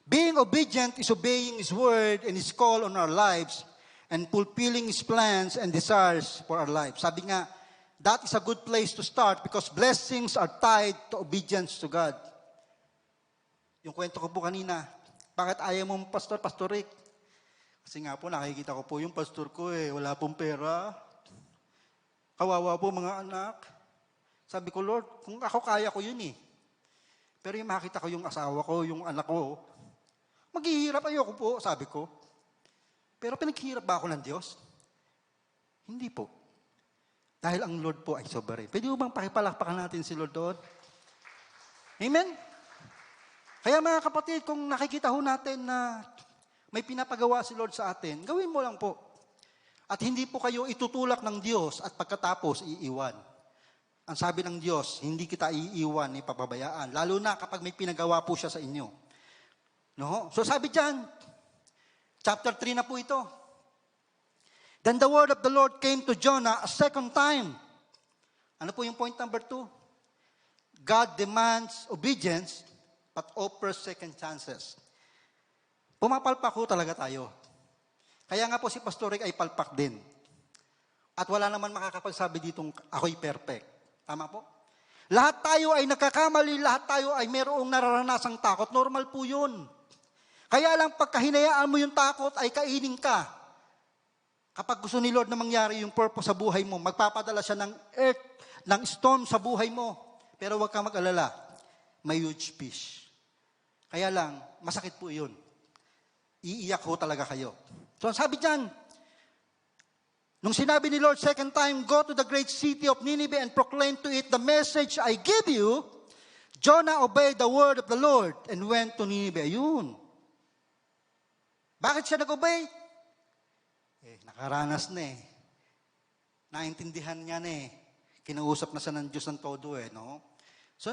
Being obedient is obeying His word and His call on our lives and fulfilling His plans and desires for our lives. Sabi nga, that is a good place to start because blessings are tied to obedience to God. Yung kwento ko po kanina, bakit ayaw mo Pastor Rick? Kasi nga po, nakikita ko po yung pastor ko wala pong pera. Kawawa po mga anak. Sabi ko, Lord, kung ako kaya ko yun Pero yung makita ko yung asawa ko, yung anak ko, maghihirap ayoko po, sabi ko. Pero pinaghihirap ba ako ng Diyos? Hindi po. Dahil ang Lord po ay sovereign. Pwede mo bang pakipalakpakan natin si Lord doon? Amen? Kaya mga kapatid, kung nakikita ho natin na may pinapagawa si Lord sa atin, gawin mo lang po. At hindi po kayo itutulak ng Diyos at pagkatapos iiwan. Ang sabi ng Diyos, hindi kita iiwan, ipapabayaan. Lalo na kapag may pinagawa po siya sa inyo. No? So sabi dyan, chapter 3 na po ito. Then the word of the Lord came to Jonah a second time. Ano po yung point number 2? God demands obedience but offers second chances. Pumapalpak ko talaga tayo. Kaya nga po si Pastor Rick ay palpak din. At wala naman makakapagsabi ditong ako'y perfect. Tama po? Lahat tayo ay nagkakamali, lahat tayo ay mayroong nararanasang takot. Normal po yun. Kaya lang pagka hinayaan mo yung takot ay kainin ka. Kapag gusto ni Lord na mangyari yung purpose sa buhay mo, magpapadala siya ng earth, ng storm sa buhay mo. Pero huwag kang mag-alala. May huge fish. Kaya lang, masakit po yun. Iiyak ho talaga kayo. So sabi dyan, nung sinabi ni Lord second time, go to the great city of Nineveh and proclaim to it the message I give you, Jonah obeyed the word of the Lord and went to Nineveh. Ayun. Bakit siya nag-obey? Nakaranas na Naintindihan niya na Kinausap na siya ng Diyos ng todo no? So,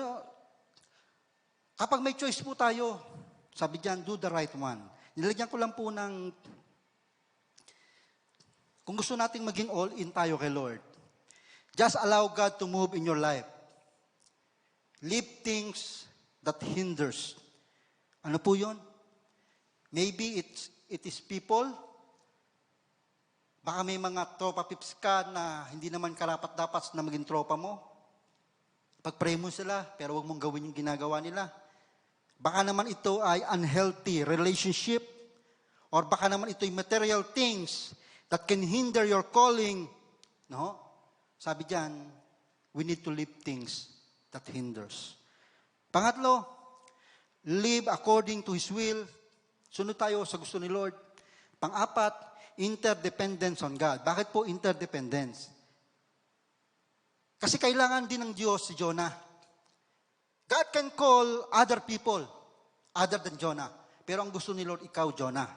kapag may choice po tayo, sabi dyan, do the right one. Nilagyan ko lang po ng, kung gusto nating maging all-in tayo kay Lord, just allow God to move in your life. Leave things that hinders. Ano po yun? Maybe it is people. Baka may mga tropa pips ka na hindi naman karapat-dapat na maging tropa mo. Pag-pray mo sila, pero huwag mong gawin yung ginagawa nila. Baka naman ito ay unhealthy relationship or baka naman ito ay material things that can hinder your calling. No? Sabi diyan, we need to leave things that hinders. Pangatlo, live according to His will. Sunod tayo sa gusto ni Lord. Pang-apat, interdependence on God. Bakit po interdependence? Kasi kailangan din ng Diyos si Jonah. God can call other people other than Jonah. Pero ang gusto ni Lord, ikaw, Jonah.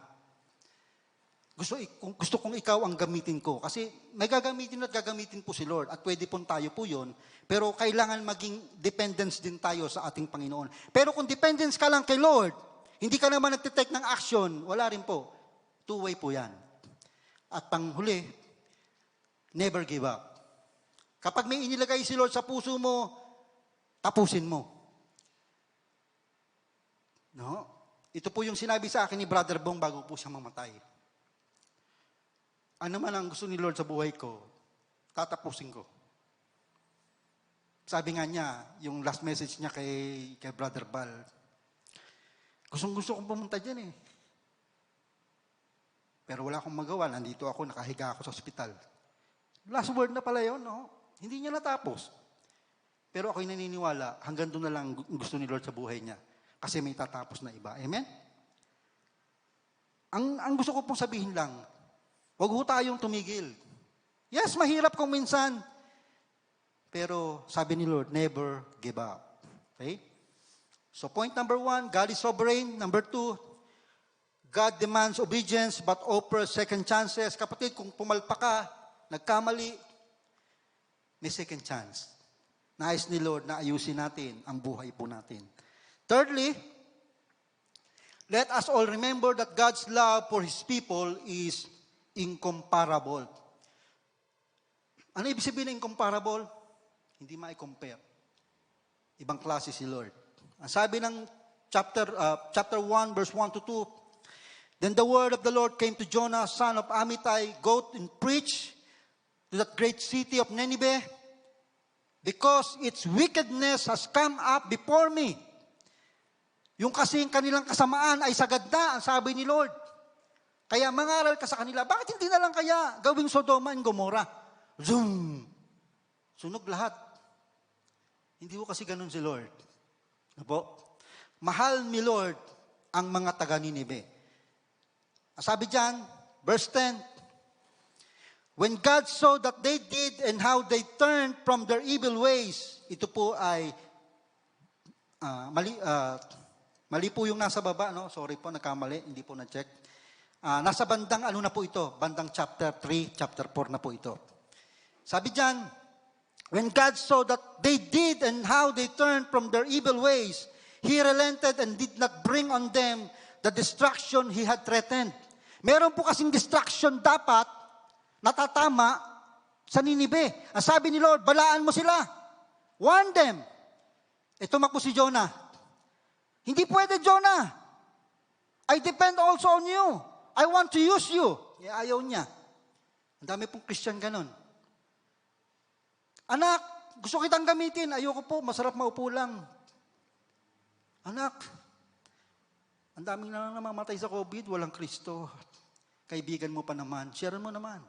Gusto kong ikaw ang gamitin ko. Kasi may gagamitin at gagamitin po si Lord. At pwede po tayo po yun. Pero kailangan maging dependence din tayo sa ating Panginoon. Pero kung dependence ka lang kay Lord, hindi ka naman nagtitake ng action, wala rin po. Two-way po yan. At panghuli, never give up. Kapag may inilagay si Lord sa puso mo, tapusin mo. No? Ito po yung sinabi sa akin ni Brother Bong bago po siya mamatay. Ano man ang gusto ni Lord sa buhay ko, tatapusin ko. Sabi nga niya, yung last message niya kay Brother Bal, gustong-gusto kong pumunta dyan eh. Pero wala akong magawa, nandito ako, nakahiga ako sa ospital. Last word na pala yun, no? Hindi niya natapos. Pero ako'y naniniwala, hanggang doon na lang gusto ni Lord sa buhay niya. Kasi may tatapos na iba. Amen? Ang gusto ko pong sabihin lang, huwag ho tayong tumigil. Yes, mahirap kung minsan. Pero sabi ni Lord, never give up. Okay? So point number 1, God is sovereign. Number 2, God demands obedience but offers second chances. Kapatid, kung pumalpa ka, nagkamali, may second chance. Nais ni Lord na ayusin natin ang buhay po natin. Thirdly, let us all remember that God's love for His people is incomparable. Ano ibig sabihin ng incomparable? Hindi ma-compare. Ibang klase si Lord. Ang sabi ng chapter 1, verse 1 to 2, then the word of the Lord came to Jonah, son of Amittai, go and preach to that great city of Nineveh, because its wickedness has come up before me. Yung kasing kanilang kasamaan ay sagad na, ang sabi ni Lord. Kaya mangaral ka sa kanila, bakit hindi na lang kaya gawing Sodoma and Gomorrah? Zoom! Sunog lahat. Hindi ko kasi ganun si Lord. Ano po? Mahal ni Lord ang mga taga-Nineveh. Sabi diyan, verse 10, when God saw that they did and how they turned from their evil ways, ito po ay mali po yung nasa baba, no? Sorry po, nagkamali, hindi po na-check. Nasa bandang ano na po ito? Bandang chapter 3, chapter 4 na po ito. Sabi diyan, when God saw that they did and how they turned from their evil ways, He relented and did not bring on them the destruction He had threatened. Meron po kasing destruction dapat natatama sa Ninive. Ang sabi ni Lord, balaan mo sila. Warn them. Ito po si Jonah. Hindi pwede, Jonah. I depend also on you. I want to use you. Ayaw niya. Ang dami pong Christian ganun. Anak, gusto kitang gamitin. Ayoko po, masarap maupo lang. Anak, ang daming na namamatay sa COVID, walang Kristo. Kaibigan mo pa naman, share mo naman.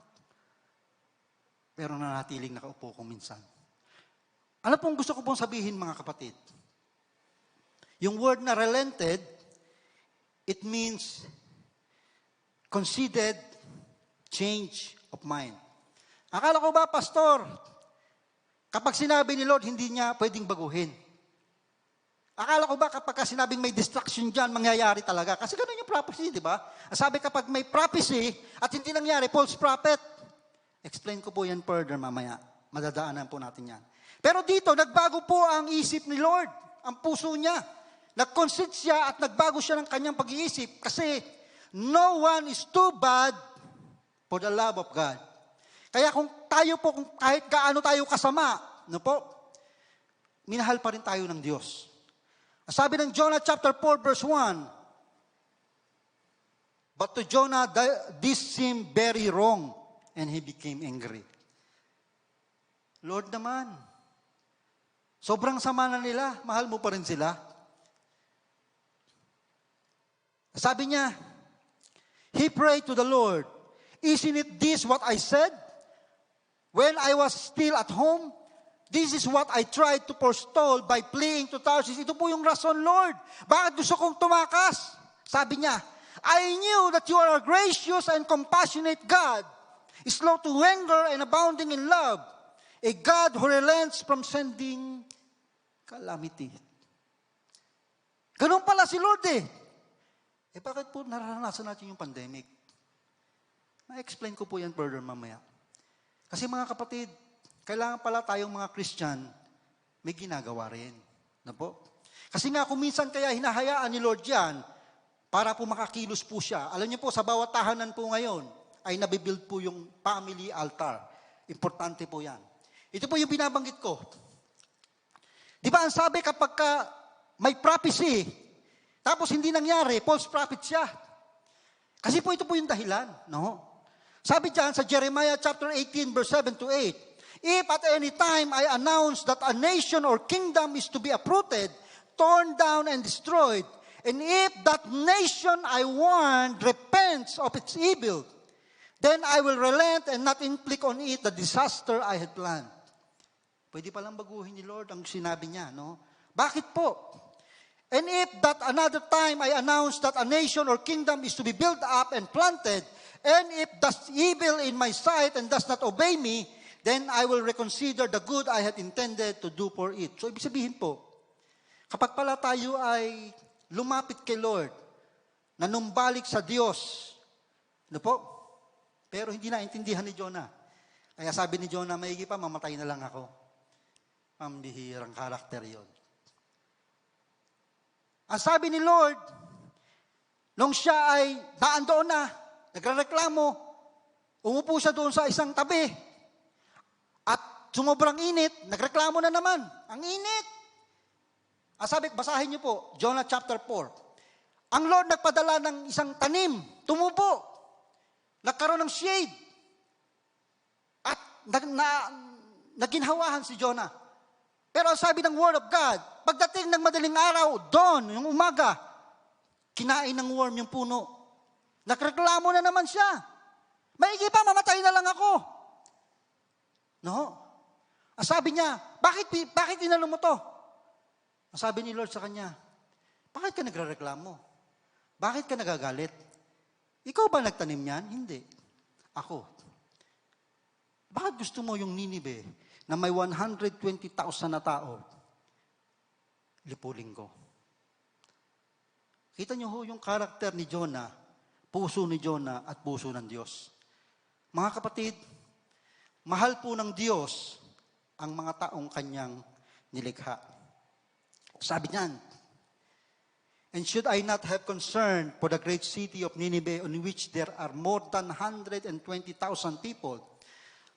Pero nanatiling nakaupo ko minsan. Ano pong gusto ko pong sabihin, mga kapatid? Yung word na relented, it means considered change of mind. Akala ko ba, pastor, kapag sinabi ni Lord, hindi niya pwedeng baguhin. Akala ko ba kapag sinabing may distraction dyan, mangyayari talaga? Kasi ganun yung prophecy, di ba? Sabi kapag may prophecy at hindi nangyari, false prophet. Explain ko po yan further mamaya. Madadaanan po natin yan. Pero dito, nagbago po ang isip ni Lord. Ang puso niya. Nag-concede siya at nagbago siya ng kanyang pag-iisip. Kasi no one is too bad for the love of God. Kaya kung tayo po, kung kahit gaano tayo kasama, no po, minahal pa rin tayo ng Diyos. Sabi ng Jonah chapter 4 verse 1, but to Jonah this seemed very wrong and he became angry. Lord naman, sobrang sama na nila, mahal mo pa rin sila. Sabi niya, he prayed to the Lord Isn't it this what I said when I was still at home? This is what I tried to forestall by fleeing to Tarsus. Ito po yung rason, Lord. Bakit gusto kong tumakas? Sabi niya, I knew that you are a gracious and compassionate God, slow to anger and abounding in love, a God who relents from sending calamity. Ganun pala si Lord eh. Bakit po naranasan natin yung pandemic? Na-explain ko po yan further mamaya. Kasi mga kapatid, kailangan pala tayong mga Christian, may ginagawa rin. Na po? Kasi nga kung minsan kaya hinahayaan ni Lord yan, para po makakilos po siya. Alam niyo po, sa bawat tahanan po ngayon, ay nabibuild po yung family altar. Importante po yan. Ito po yung binabanggit ko. Di ba ang sabi kapag may prophecy, tapos hindi nangyari, false prophet siya. Kasi po ito po yung dahilan. No? Sabi diyan sa Jeremiah chapter 18 verse 7 to 8, if at any time I announce that a nation or kingdom is to be uprooted, torn down and destroyed, and if that nation I warned repents of its evil, then I will relent and not inflict on it the disaster I had planned. Pwede palang baguhin ni Lord ang sinabi niya, no? Bakit po? And if that another time I announce that a nation or kingdom is to be built up and planted, and if does evil in my sight and does not obey me, then I will reconsider the good I had intended to do for it. So, ibig sabihin po, kapag pala tayo ay lumapit kay Lord, nanumbalik sa Diyos, ano po? Pero hindi naintindihan ni Jonah. Kaya sabi ni Jonah, maigi pa, mamatay na lang ako. Pambihirang karakter yon. Ang sabi ni Lord, nung siya ay daan doon na, nagrereklamo, umupo siya doon sa isang tabi, at sumobrang init, nagreklamo na naman. Ang init. Ang sabi, basahin niyo po, Jonah chapter 4. Ang Lord nagpadala ng isang tanim, tumubo, nagkaroon ng shade, at naginhawahan si Jonah. Pero ang sabi ng Word of God, pagdating ng madaling araw, dawn, yung umaga, kinain ng worm yung puno. Nagreklamo na naman siya. Maigi pa, mamatay na lang ako. No? Ang sabi niya, bakit inano mo to? Ang sabi ni Lord sa kanya, bakit ka nagrereklamo? Bakit ka nagagalit? Ikaw ba nagtanim niyan? Hindi. Ako. Bakit gusto mo yung Ninive na may 120,000 na tao? Lipulin ko. Kita niyo ho yung karakter ni Jonah, puso ni Jonah at puso ng Diyos. Mga kapatid, mahal po ng Diyos ang mga taong kanyang nilikha. Sabi niyan, and should I not have concern for the great city of Nineveh, on which there are more than 120,000 people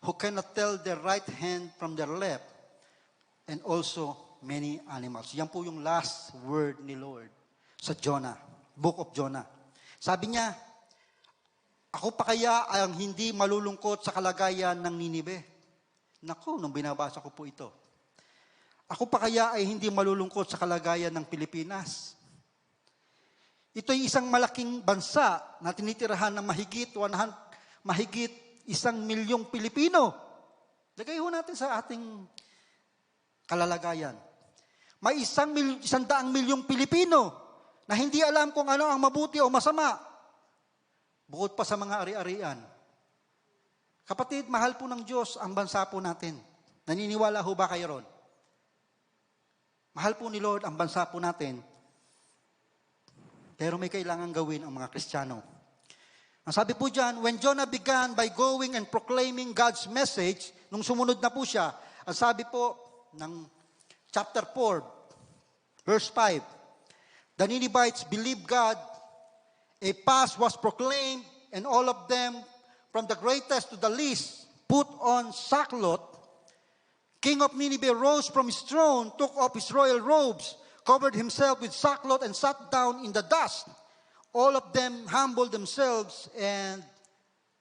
who cannot tell their right hand from their left, and also many animals. Yan po yung last word ni Lord sa Jonah, Book of Jonah. Sabi niya, ako pa kaya ang hindi malulungkot sa kalagayan ng Ninive? Naku, nung binabasa ko po ito. Ako pa kaya ay hindi malulungkot sa kalagayan ng Pilipinas? Ito'y isang malaking bansa na tinitirahan ng mahigit 1,000,000 Pilipino. Lagay ho natin sa ating kalalagayan. May 100,000,000 Pilipino na hindi alam kung ano ang mabuti o masama. Bukod pa sa mga ari-arian. Kapatid, mahal po ng Diyos ang bansa po natin. Naniniwala ho ba kayo ron? Mahal po ni Lord ang bansa po natin. Pero may kailangan gawin ang mga Kristiyano. Ang sabi po dyan, when Jonah began by going and proclaiming God's message, nung sumunod na po siya, ang sabi po ng chapter 4, verse 5, the Ninevites believed God, a fast was proclaimed, and all of them, from the greatest to the least, put on sackcloth. King of Nineveh rose from his throne, took off his royal robes, covered himself with sackcloth, and sat down in the dust. All of them humbled themselves and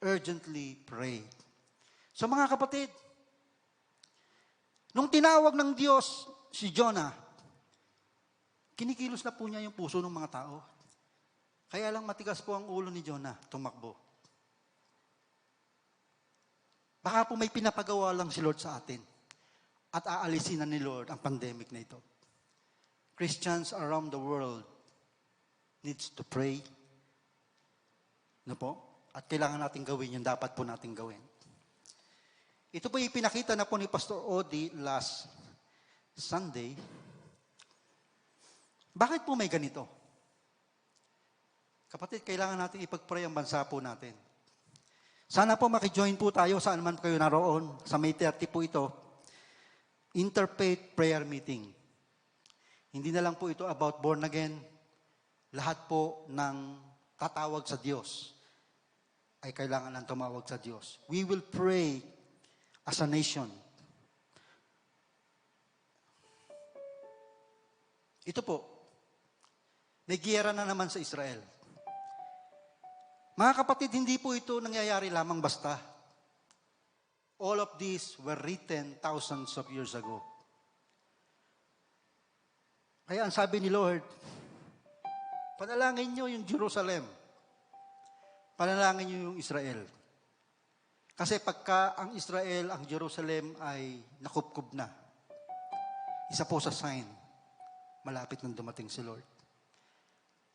urgently prayed. So mga kapatid, nung tinawag ng Diyos si Jonah, kinikilos na po niya yung puso ng mga tao. Kaya lang matigas po ang ulo ni Jonah, tumakbo. Baka po may pinapagawa lang si Lord sa atin at aalisin na ni Lord ang pandemic na ito. Christians around the world needs to pray. No po? At kailangan natin gawin yung dapat po natin gawin. Ito po yung pinakita na po ni Pastor Odi last Sunday. Bakit po may ganito? Kapatid, kailangan natin ipag-pray ang bansa po natin. Sana po makijoin po tayo saan man kayo naroon. Sa May 30 po ito. Interfaith Prayer Meeting. Hindi na lang po ito about born again. Lahat po ng tatawag sa Diyos ay kailangan ng tumawag sa Diyos. We will pray as a nation. Ito po, may giyera na naman sa Israel. Mga kapatid, hindi po ito nangyayari lamang basta. All of these were written thousands of years ago. Kaya ang sabi ni Lord, panalangin nyo yung Jerusalem. Panalangin nyo yung Israel. Kasi pagka ang Israel, ang Jerusalem ay nakupkub na, isa po sa sign, malapit nang dumating si Lord.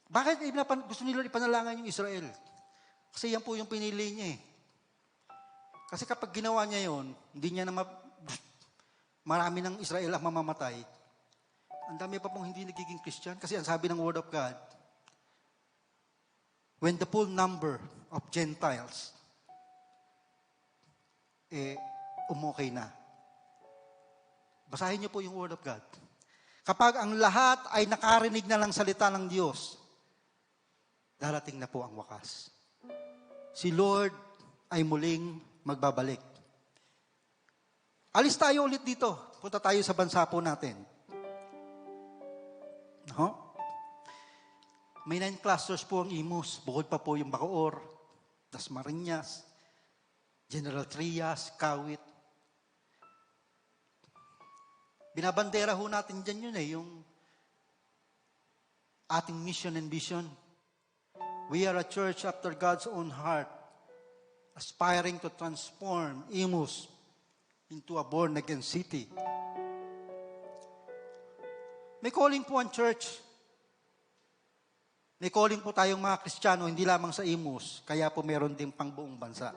Bakit gusto ni Lord ipanalangin yung Israel? Kasi yan po yung pinili niya eh. Kasi kapag ginawa niya yon, hindi niya na marami ng Israel ang mamamatay. Ang dami pa pong hindi nagiging Christian. Kasi ang sabi ng Word of God, when the full number of Gentiles umokay na. Basahin niyo po yung Word of God. Kapag ang lahat ay nakarinig na lang salita ng Diyos, darating na po ang wakas. Si Lord ay muling magbabalik. Alis tayo ulit dito. Punta tayo sa bansa po natin. No? May 9 clusters po ang Imus. Bukod pa po yung Bacoor, Dasmariñas, General Trias, Kawit. Binabandera ho natin dyan yun yung ating mission and vision. We are a church after God's own heart, aspiring to transform Imus into a born-again city. May calling po ang church. May calling po tayong mga Kristiyano, hindi lamang sa Imus, kaya po meron din pang buong bansa.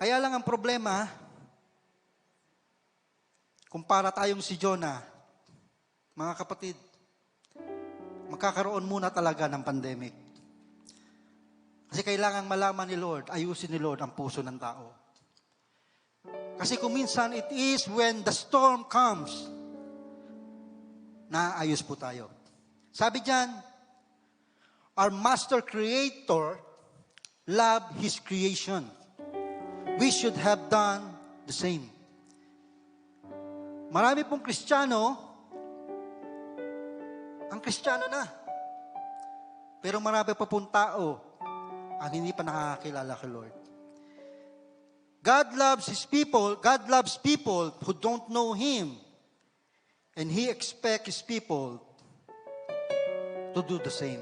Kaya lang ang problema, kumpara tayong si Jonah, mga kapatid, magkakaroon muna talaga ng pandemic. Kasi kailangan malaman ni Lord, ayusin ni Lord ang puso ng tao. Kasi kung minsan, it is when the storm comes, naayos po tayo. Sabi diyan, our Master Creator loved His creation. We should have done the same. Marami pong Kristiyano, ang Kristiyano na. Pero marami pa pong tao ang hindi pa nakakakilala kay Lord. God loves people who don't know Him. And He expects His people to do the same.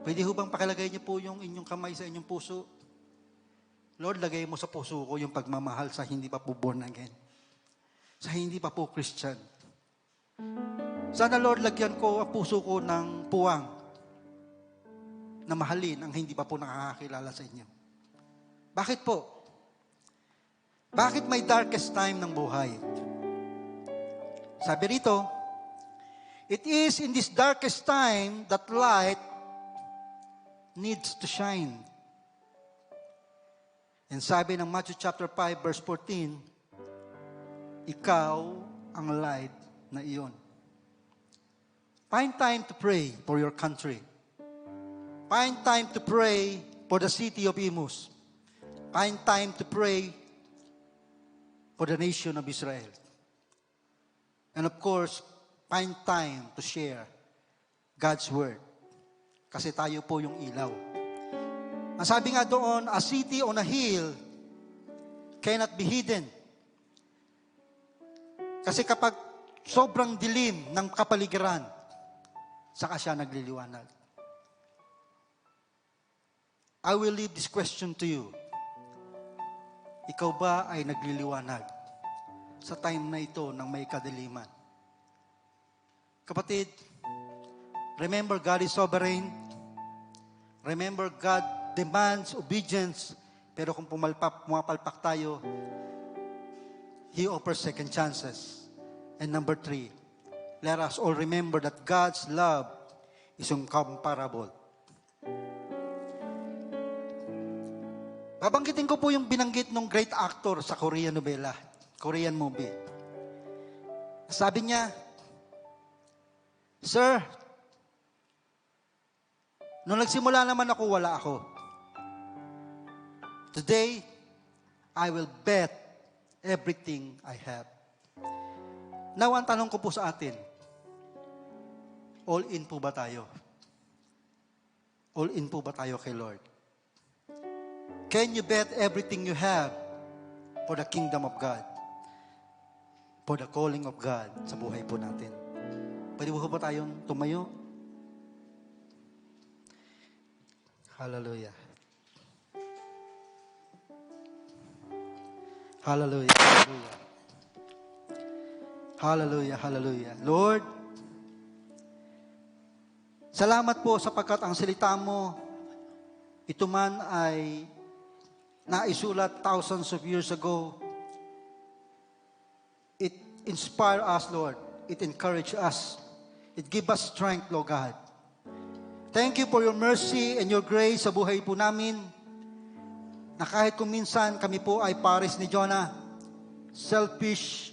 Pwede ho bang pakilagay niyo po yung inyong kamay sa inyong puso? Lord, lagay mo sa puso ko yung pagmamahal sa hindi pa po born again. Sa hindi pa po Christian. Sana, Lord, lagyan ko ang puso ko ng puwang na mahalin ang hindi pa po nakakakilala sa inyo. Bakit po? Bakit may darkest time ng buhay? Sabi rito, it is in this darkest time that light needs to shine. And sabi ng Matthew chapter 5 verse 14, ikaw ang light na iyon. Find time to pray for your country. Find time to pray for the city of Imus. Find time to pray for the nation of Israel. And of course, find time to share God's Word. Kasi tayo po yung ilaw. Ang sabi nga doon, a city on a hill cannot be hidden. Kasi kapag sobrang dilim ng kapaligiran, saka siya nagliliwanag. I will leave this question to you. Ikaw ba ay nagliliwanag sa time na ito ng may kadiliman? Kapatid, remember God is sovereign. Remember God demands obedience. Pero kung pumapalpak tayo, He offers second chances. And number 3, let us all remember that God's love is incomparable. Babanggitin ko po yung binanggit ng great actor sa Korean novela, Korean movie. Sabi niya, Sir, nung nagsimula naman ako, wala ako. Today, I will bet everything I have. Now, ang tanong ko po sa atin, all in po ba tayo? All in po ba tayo kay Lord? Can you bet everything you have for the kingdom of God? For the calling of God sa buhay po natin? Pwede po ba tayong tumayo? Hallelujah. Hallelujah. Hallelujah. Hallelujah. Hallelujah. Lord, salamat po sapagkat ang salita mo, ito man ay naisulat thousands of years ago. It inspire us, Lord. It encourage us. It give us strength, Lord God. Thank you for your mercy and your grace sa buhay po namin. Na kahit kung minsan kami po ay pares ni Jonah, selfish.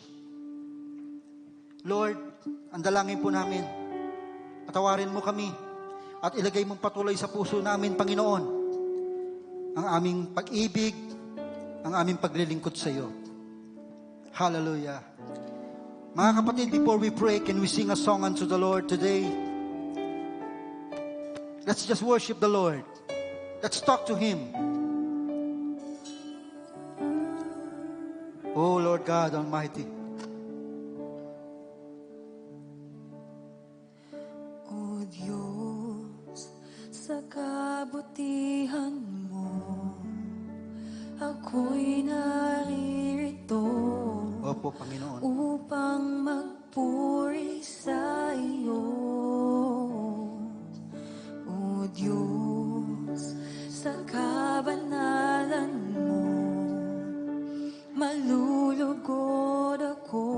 Lord, ang dalangin po namin, patawarin mo kami at ilagay mong patuloy sa puso namin, Panginoon, ang aming pag-ibig, ang aming paglilingkod sa iyo. Hallelujah. Mga kapatid, before we pray, can we sing a song unto the Lord today? Let's just worship the Lord. Let's talk to Him. Oh Lord God Almighty. O Diyos, sa kabutihan mo, ako'y naririto. Opo, Panginoon. Upang magpuri sa iyo. O Diyos, sa kabanalan mo, malulugod ako,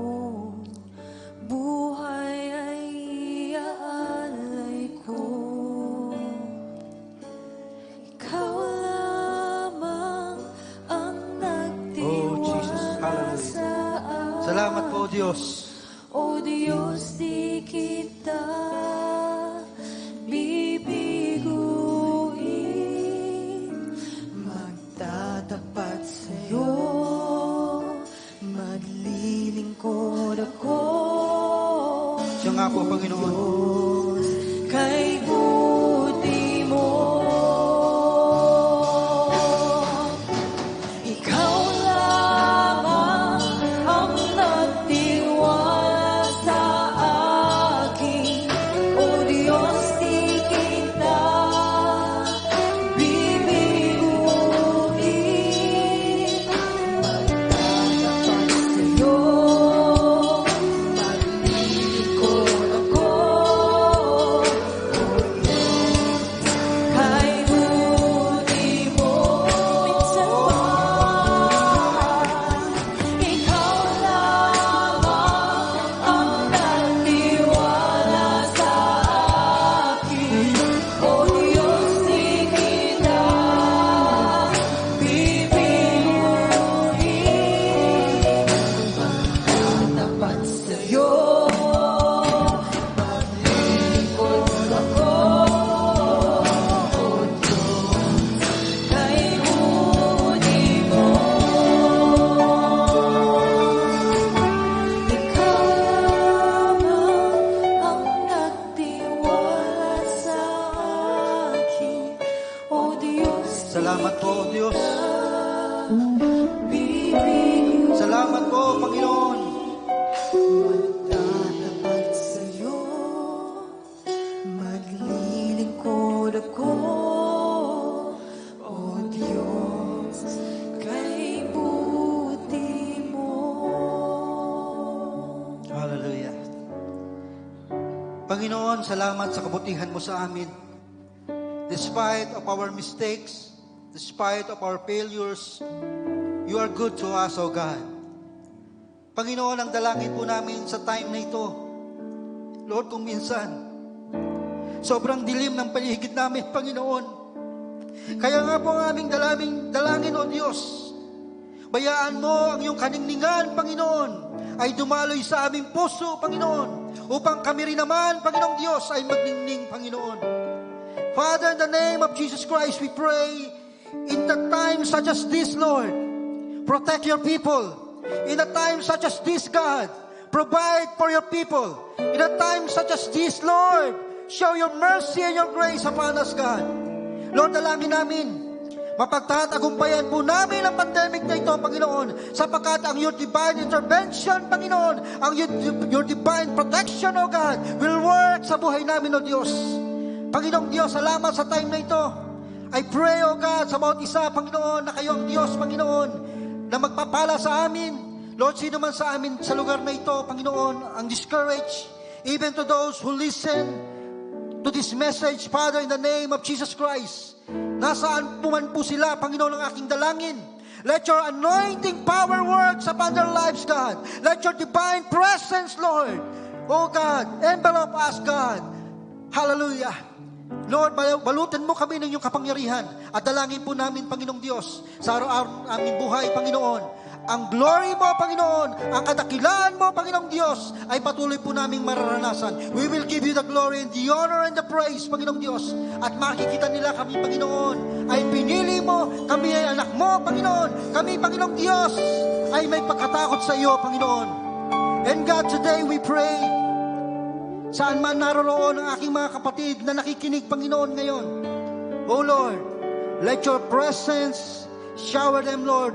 buhay ay iaalay ko. Ikaw lamang ang nagtiwala sa akin. Salamat po, Diyos. O Diyos, di kita bibiguin, magtatapat sa'yo, maglilingkod ako. Siya nga po, Panginoon. Diyos, kay buti mo. Ikaw lamang ang nagtiwala sa akin. O Diyos, di kita bibiguin, magtatapat sa'yo, maglilingkod ako. O Panginoon, salamat sa kabutihan mo sa amin. Despite of our mistakes, despite of our failures, you are good to us, O God. Panginoon, ang dalangin po namin sa time na ito, Lord, kung minsan, sobrang dilim ng paligid namin, Panginoon. Kaya nga po ang aming dalangin, O Diyos, bayaan mo ang iyong kaningningan, Panginoon, ay dumaloy sa aming puso, Panginoon, upang kami rin naman, Panginoong Diyos, ay magningning, Panginoon. Father, in the name of Jesus Christ, we pray, in the time such as this, Lord, protect your people. In a time such as this, God, provide for your people. In a time such as this, Lord, show your mercy and your grace upon us, God. Lord, dalangin namin, mapagtatagumpayan po namin ang pandemic na ito, Panginoon, sapagkat ang your divine intervention, Panginoon, ang your divine protection, O God, will work sa buhay namin, O Diyos. Panginoong Diyos, salamat sa time na ito. I pray, O God, sa bawat isa, Panginoon, na kayo ang Diyos, Panginoon, na magpapala sa amin. Lord, sino man sa amin sa lugar na ito, Panginoon, ang discouraged, even to those who listen to this message, Father, in the name of Jesus Christ, nasaan po man po sila, Panginoon, ang aking dalangin. Let your anointing power works upon their lives, God. Let your divine presence, Lord, oh God, envelop us, God. Hallelujah. Lord, balutan mo kami ng iyong kapangyarihan at dalangin po namin, Panginoong Diyos, sa araw-araw aming buhay, Panginoon. Ang glory mo, Panginoon, ang kadakilaan mo, Panginoong Diyos, ay patuloy po naming mararanasan. We will give you the glory and the honor and the praise, Panginoong Diyos. At makikita nila kami, Panginoon, ay pinili mo, kami ay anak mo, Panginoon. Kami, Panginoong Diyos, ay may pagkatakot sa iyo, Panginoon. And God, today we pray, saan man naroroon ang aking mga kapatid na nakikinig, Panginoon, ngayon. Oh Lord, let your presence shower them, Lord.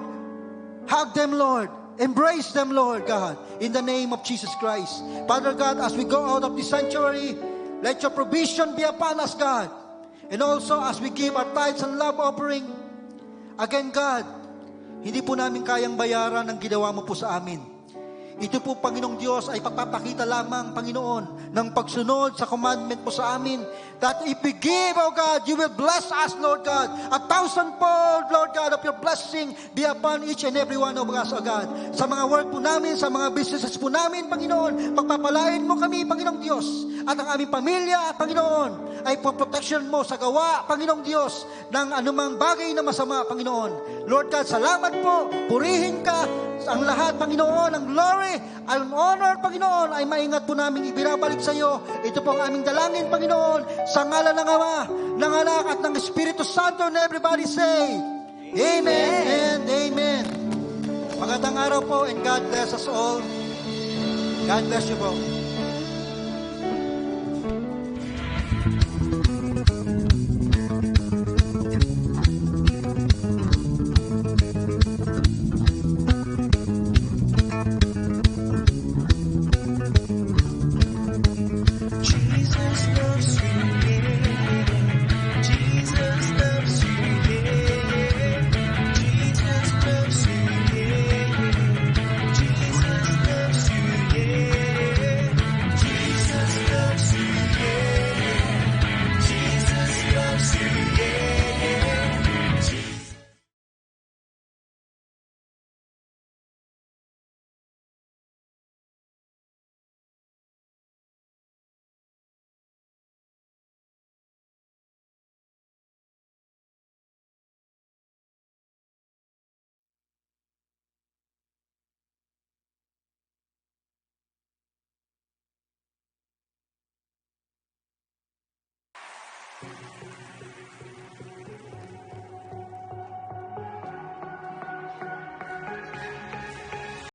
Hug them, Lord. Embrace them, Lord God, in the name of Jesus Christ. Father God, as we go out of this sanctuary, let your provision be upon us, God. And also, as we give our tithes and love offering, again, God, hindi po namin kayang bayaran ang ginawa mo po sa amin. Ito po, Panginoong Diyos, ay pagpapakita lamang, Panginoon, ng pagsunod sa commandment mo sa amin, that if we give, O God, you will bless us, Lord God, 1,000-fold, Lord God, of your blessing be upon each and every one of us, O God. Sa mga work po namin, sa mga businesses po namin, Panginoon, pagpapalain mo kami, Panginoong Diyos, at ang aming pamilya, Panginoon, ay protection mo sa gawa, Panginoong Diyos, ng anumang bagay na masama, Panginoon. Lord God, salamat po, purihin ka, ang lahat, Panginoon, ang glory, ang honor, Panginoon, ay maingat po namin ibinabalik sa iyo. Ito po ang aming dalangin, Panginoon, sa ngalan ng Ama, ng Anak, at ng Espiritu Santo, and everybody say, Amen and Amen. Magandang araw po, and God bless us all. God bless you po.